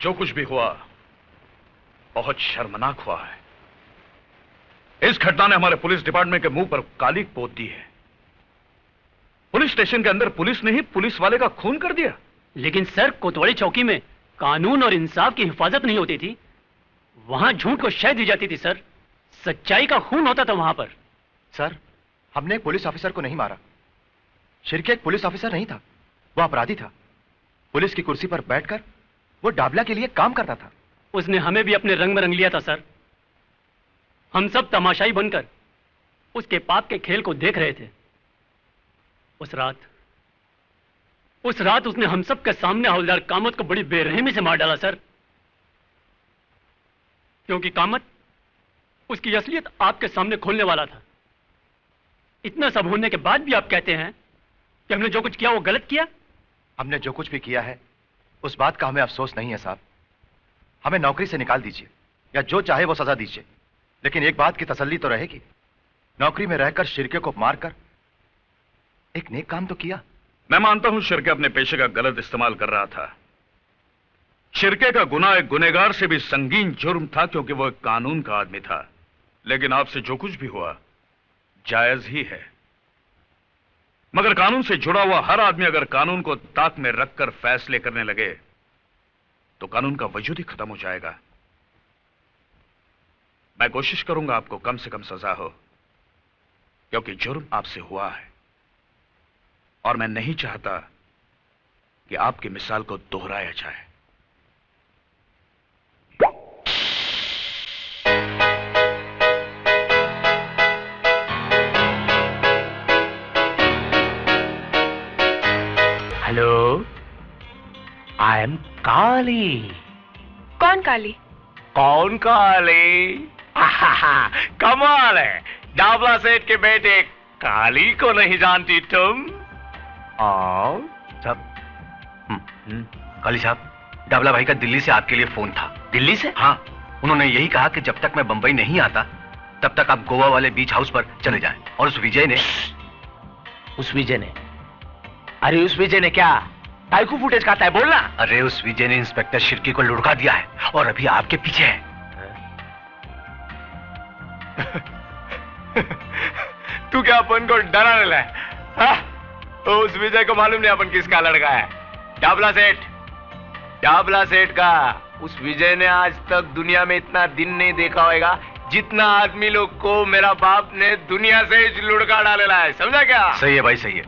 जो कुछ भी हुआ बहुत शर्मनाक हुआ है। इस घटना ने हमारे पुलिस डिपार्टमेंट के मुंह पर काली पोत दी है। पुलिस स्टेशन के अंदर पुलिस ने ही पुलिस वाले का खून कर दिया। लेकिन सर, कोतवाली चौकी में कानून और इंसाफ की हिफाजत नहीं होती थी, वहां झूठ को शह दी जाती थी सर। सच्चाई का खून होता था वहां पर। सर, हमने एक पुलिस ऑफिसर को नहीं मारा। शिर्के एक पुलिस ऑफिसर नहीं था, वो अपराधी था। पुलिस की कुर्सी पर बैठकर वो डाबला के लिए काम करता था। उसने हमें भी अपने रंग में रंग लिया था सर। हम सब तमाशाई बनकर उसके पाप के खेल को देख रहे थे। उस रात उसने हम सब के सामने हवलदार कामत को बड़ी बेरहमी से मार डाला सर। क्योंकि कामत उसकी असलियत आपके सामने खोलने वाला था। इतना सब होने के बाद भी आप कहते हैं कि हमने जो कुछ किया वो गलत किया। हमने जो कुछ भी किया है उस बात का हमें अफसोस नहीं है साहब। हमें नौकरी से निकाल दीजिए या जो चाहे वो सजा दीजिए, लेकिन एक बात की तसल्ली तो रहेगी, नौकरी में रहकर शिर्के को मारकर एक नेक काम तो किया। मैं मानता हूं शिर्के अपने पेशे का गलत इस्तेमाल कर रहा था। शिर्के का गुनाह एक गुनहगार से भी संगीन जुर्म था, क्योंकि वो एक कानून का आदमी था। लेकिन आपसे जो कुछ भी हुआ जायज ही है। मगर कानून से जुड़ा हुआ हर आदमी अगर कानून को ताक में रखकर फैसले करने लगे तो कानून का वजूद ही खत्म हो जाएगा। मैं कोशिश करूंगा आपको कम से कम सजा हो, क्योंकि जुर्म आपसे हुआ है और मैं नहीं चाहता कि आपकी मिसाल को दोहराया जाए। हेलो, आई एम काली। कौन काली? कौन काली? कमाल है, डाबला सेठ के बेटे काली को नहीं जानती तुम? साहब, काली साहब, डाबला भाई का दिल्ली से आपके लिए फोन था। दिल्ली से? हाँ, उन्होंने यही कहा कि जब तक मैं बंबई नहीं आता तब तक आप गोवा वाले बीच हाउस पर चले जाएं। और उस विजय ने अरे उस विजय ने क्या टाइकू फुटेज खाता है, बोलना। अरे उस विजय ने इंस्पेक्टर शिर्की को लुढ़का दिया है और अभी आपके पीछे है। तू क्या अपन को डराने लगा? तो उस विजय को मालूम नहीं अपन किसका लड़का है। डाबला सेठ का उस विजय ने आज तक दुनिया में इतना दिन नहीं देखा होगा जितना आदमी लोग को मेरा बाप ने दुनिया से लुढ़का डालेला है। समझा क्या? सही है भाई, सही है।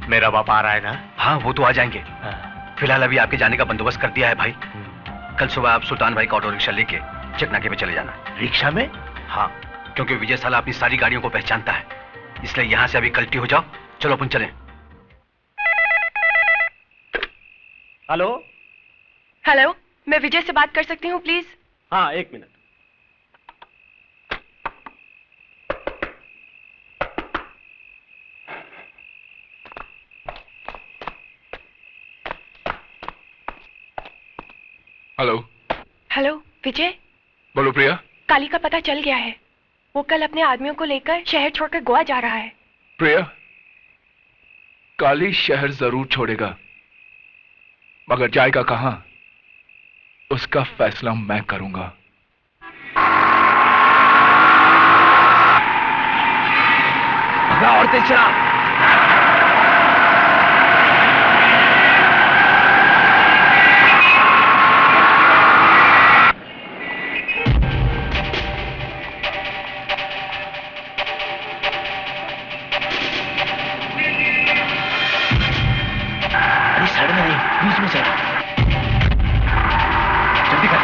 मेरा बाप आ रहा है ना? हाँ, वो तो आ जाएंगे। फिलहाल अभी आपके जाने का बंदोबस्त कर दिया है भाई। कल सुबह आप सुल्तान भाई का ऑटो रिक्शा लेके चकनाके पे चले जाना। रिक्शा में? हाँ, क्योंकि विजय साला अपनी सारी गाड़ियों को पहचानता है, इसलिए यहां से अभी कल्टी हो जाओ। चलो अपन चलें। हेलो, मैं विजय से बात कर सकती हूँ प्लीज? हाँ, एक मिनट। हेलो विजय। बोलो प्रिया। काली का पता चल गया है। वो कल अपने आदमियों को लेकर शहर छोड़कर गोवा जा रहा है। प्रिया, काली शहर जरूर छोड़ेगा, मगर जाएगा कहां उसका फैसला मैं करूंगा। और तेज चला। बीच में चल, जल्दी कर।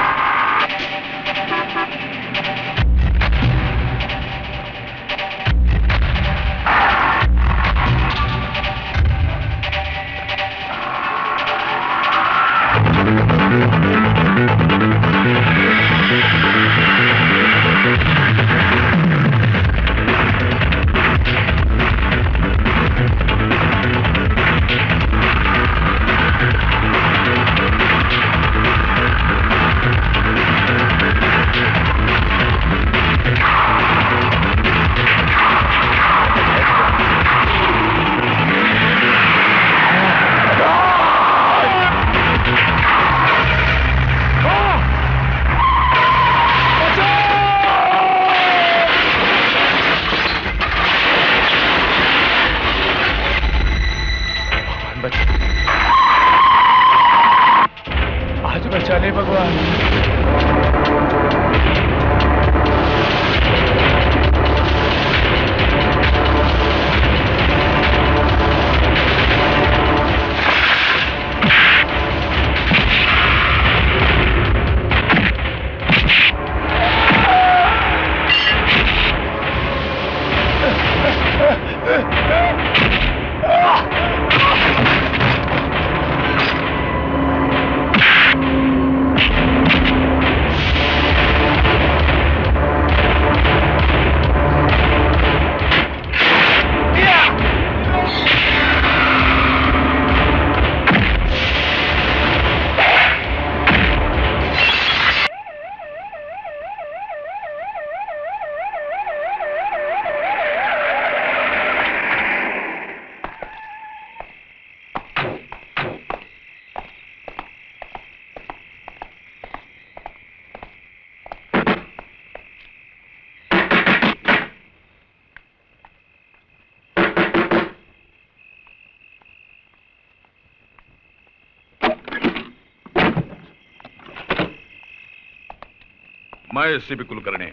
मैं एससीपी कुलकर्णी,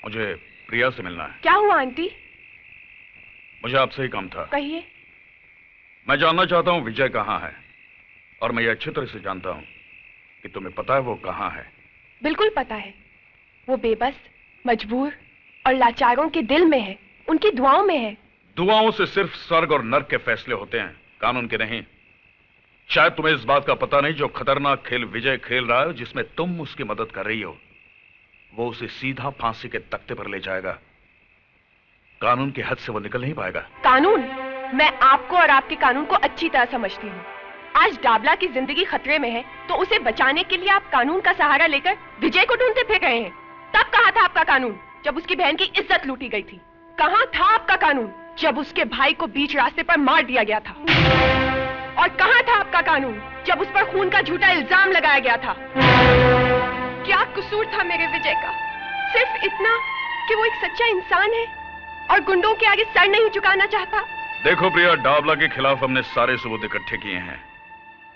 मुझे प्रिया से मिलना है। क्या हुआ आंटी? मुझे आपसे ही काम था। कहिए। मैं जानना चाहता हूं विजय कहाँ है, और मैं ये अच्छी तरह से जानता हूं कि तुम्हें पता है वो कहाँ है। बिल्कुल पता है। वो बेबस, मजबूर और लाचारों के दिल में है, उनकी दुआओं में है। दुआओं से सिर्फ स्वर्ग और नर्क के फैसले होते हैं, कानून के नहीं। शायद तुम्हें इस बात का पता नहीं, जो खतरनाक खेल विजय खेल रहा है, जिसमें तुम उसकी मदद कर रही हो, वो उसे सीधा फांसी के तख्ते पर ले जाएगा। कानून के हद से वो निकल नहीं पाएगा। कानून? मैं आपको और आपके कानून को अच्छी तरह समझती हूँ। आज डाबला की जिंदगी खतरे में है, तो उसे बचाने के लिए आप कानून का सहारा लेकर विजय को ढूंढते फिर रहे हैं। तब कहाँ था आपका कानून, जब उसकी बहन की इज्जत लूटी गई थी? कहाँ था आपका कानून, जब उसके भाई को बीच रास्ते पर मार दिया गया था? और कहाँ था आपका कानून, जब उस पर खून का झूठा इल्जाम लगाया गया था? क्या कसूर था मेरे विजय का? सिर्फ इतना कि वो एक सच्चा इंसान है और गुंडों के आगे सर नहीं झुकाना चाहता। देखो प्रिया, डाबला के खिलाफ हमने सारे सबूत इकट्ठे किए हैं,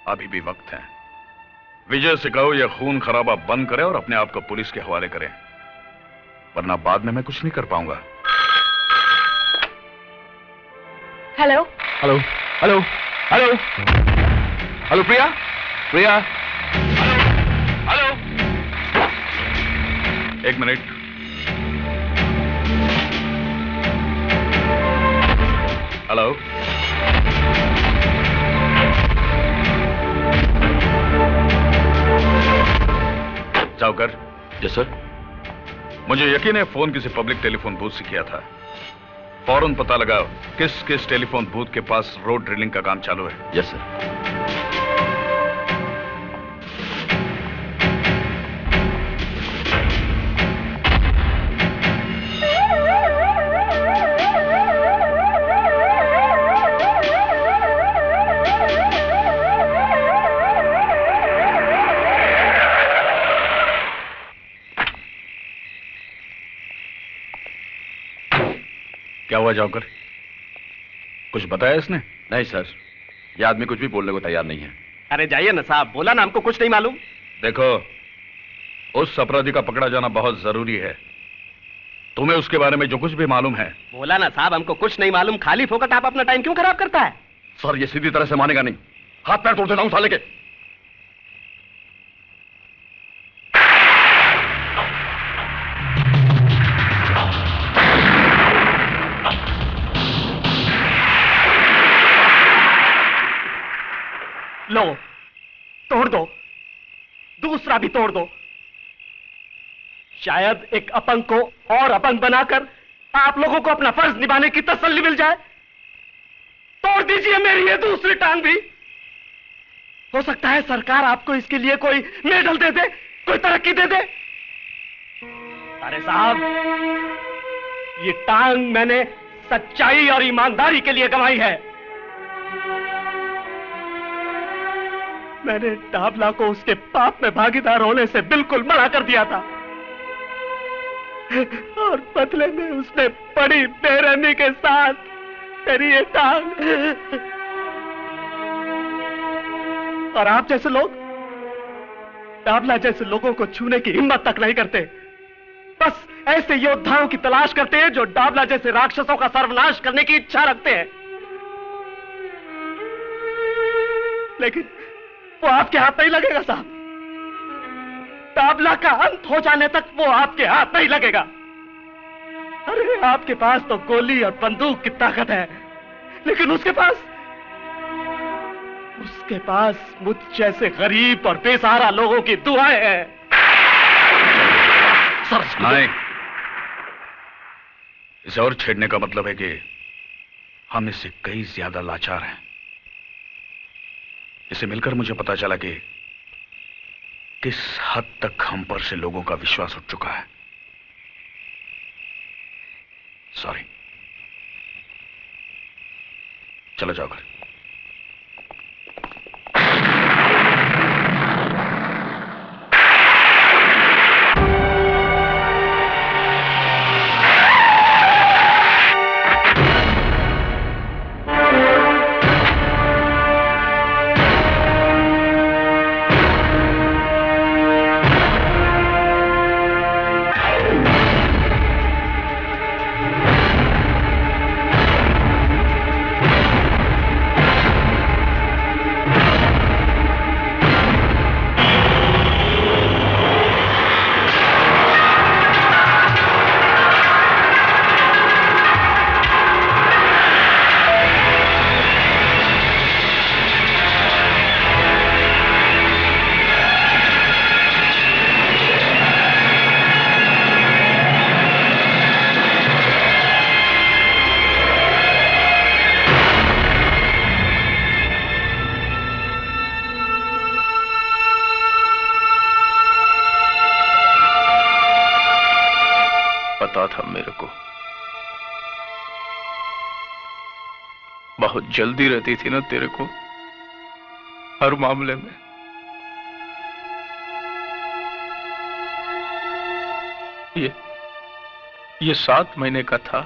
अभी भी वक्त है। विजय से कहो यह खून खराबा बंद करे और अपने आप को पुलिस के हवाले करे, वरना बाद में मैं कुछ नहीं कर पाऊंगा। Hello hello hello hello hello Priya, Priya, hello, एक मिनट। हेलो, जाओकर। Yes sir. मुझे यकीन है फोन किसी पब्लिक टेलीफोन बूथ से किया था। फौरन पता लगाओ किस किस टेलीफोन बूथ के पास रोड ड्रिलिंग का काम चालू है। Yes sir. क्या हुआ जाकर? कुछ बताया इसने? नहीं सर, ये आदमी कुछ भी बोलने को तैयार नहीं है। अरे जाइए ना साहब, बोला ना हमको कुछ नहीं मालूम। देखो, उस अपराधी का पकड़ा जाना बहुत जरूरी है। तुम्हें उसके बारे में जो कुछ भी मालूम है। बोला ना साहब, हमको कुछ नहीं मालूम। खाली फोकट आप अपना टाइम क्यों खराब करता है? सर ये सीधी तरह से मानेगा नहीं, हाथ पैर तोड़ देता हूं साले के। लो, तोड़ दो, दूसरा भी तोड़ दो। शायद एक अपंग को और अपंग बनाकर आप लोगों को अपना फर्ज निभाने की तसल्ली मिल जाए। तोड़ दीजिए मेरी ये दूसरी टांग भी। हो सकता है सरकार आपको इसके लिए कोई मेडल दे दे, कोई तरक्की दे दे। अरे साहब, ये टांग मैंने सच्चाई और ईमानदारी के लिए गंवाई है। मैंने डाबला को उसके पाप में भागीदार होने से बिल्कुल मना कर दिया था, और बदले में उसने बड़ी बेरहमी के साथ मेरी ये टांग। और आप जैसे लोग डाबला जैसे लोगों को छूने की हिम्मत तक नहीं करते। बस ऐसे योद्धाओं की तलाश करते हैं जो डाबला जैसे राक्षसों का सर्वनाश करने की इच्छा रखते हैं। लेकिन वो आपके हाथ नहीं लगेगा साहब। डाबला का अंत हो जाने तक वो आपके हाथ नहीं लगेगा। अरे आपके पास तो गोली और बंदूक की ताकत है, लेकिन उसके पास मुझ जैसे गरीब और बेसहारा लोगों की दुआएं हैं। सर नहीं, इसे और छेड़ने का मतलब है कि हम इससे कई ज्यादा लाचार हैं। इसे मिलकर मुझे पता चला कि किस हद तक हम पर से लोगों का विश्वास उठ चुका है। सॉरी, चलो जाओ घर। पता था मेरे को। बहुत जल्दी रहती थी ना तेरे को हर मामले में। ये 7 महीने का था,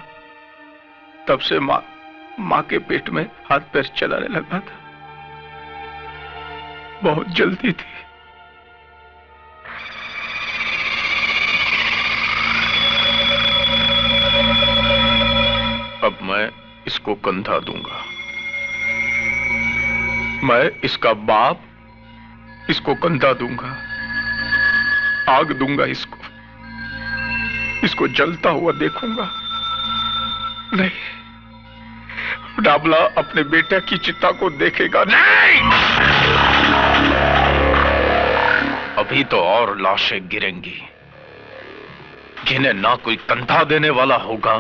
तब से माँ के पेट में हाथ पैर चलाने लगा था। बहुत जल्दी थी। अब मैं इसको कंधा दूंगा। मैं इसका बाप इसको कंधा दूंगा, आग दूंगा इसको जलता हुआ देखूंगा। नहीं, डाबला अपने बेटे की चिता को देखेगा नहीं। अभी तो और लाशें गिरेंगी जिन्हें ना कोई कंधा देने वाला होगा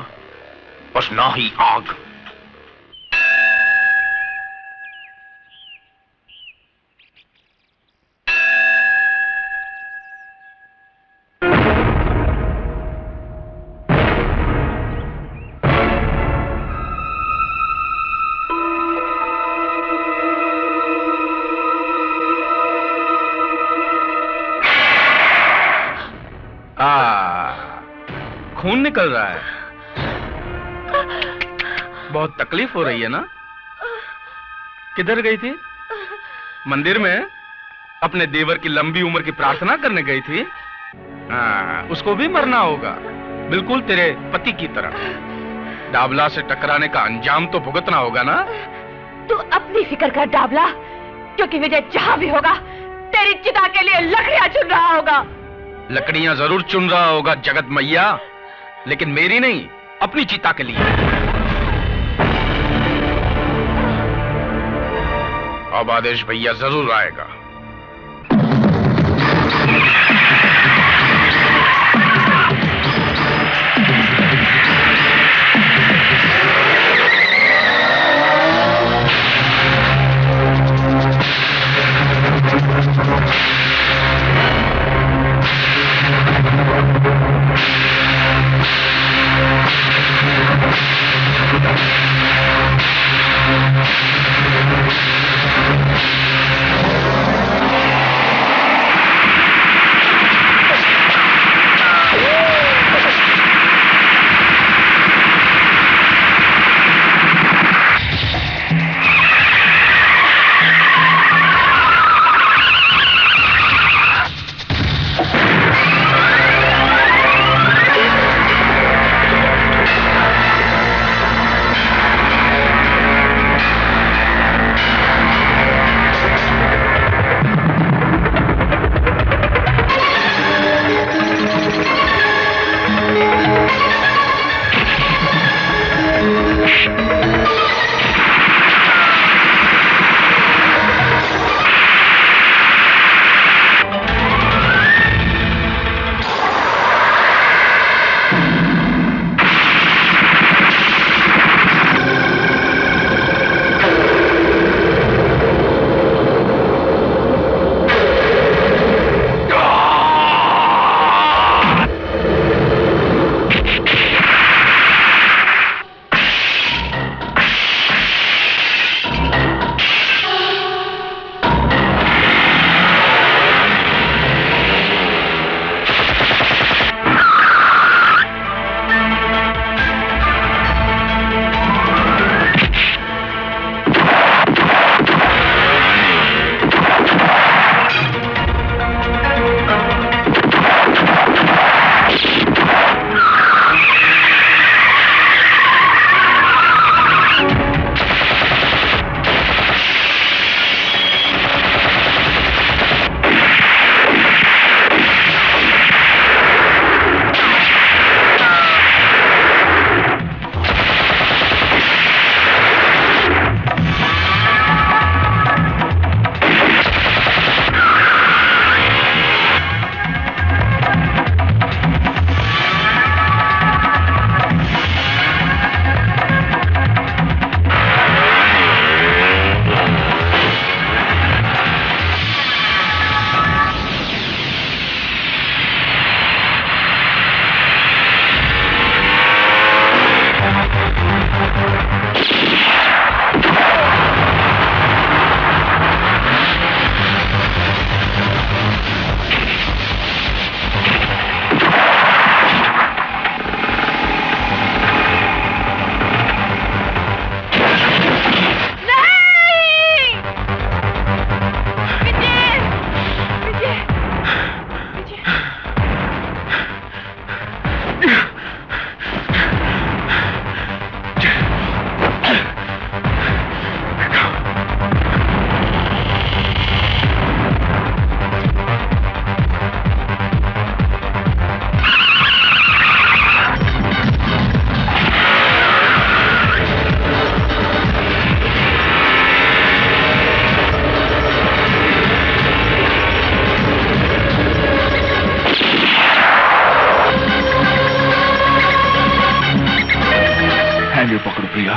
और ना ही आग। खून निकल रहा है, बहुत तकलीफ हो रही है ना? किधर गई थी? मंदिर में अपने देवर की लंबी उम्र की प्रार्थना करने गई थी। उसको भी मरना होगा, बिल्कुल तेरे पति की तरह। डाबला से टकराने का अंजाम तो भुगतना होगा ना? तू अपनी फिक्र कर डाबला, क्योंकि विजय जहां भी होगा तेरी चिता के लिए लकड़ियां चुन रहा होगा। लकड़ियां जरूर चुन रहा होगा जगत मैया, लेकिन मेरी नहीं, अपनी चिता के लिए। अब आदेश भैया जरूर आएगा। प्रिया।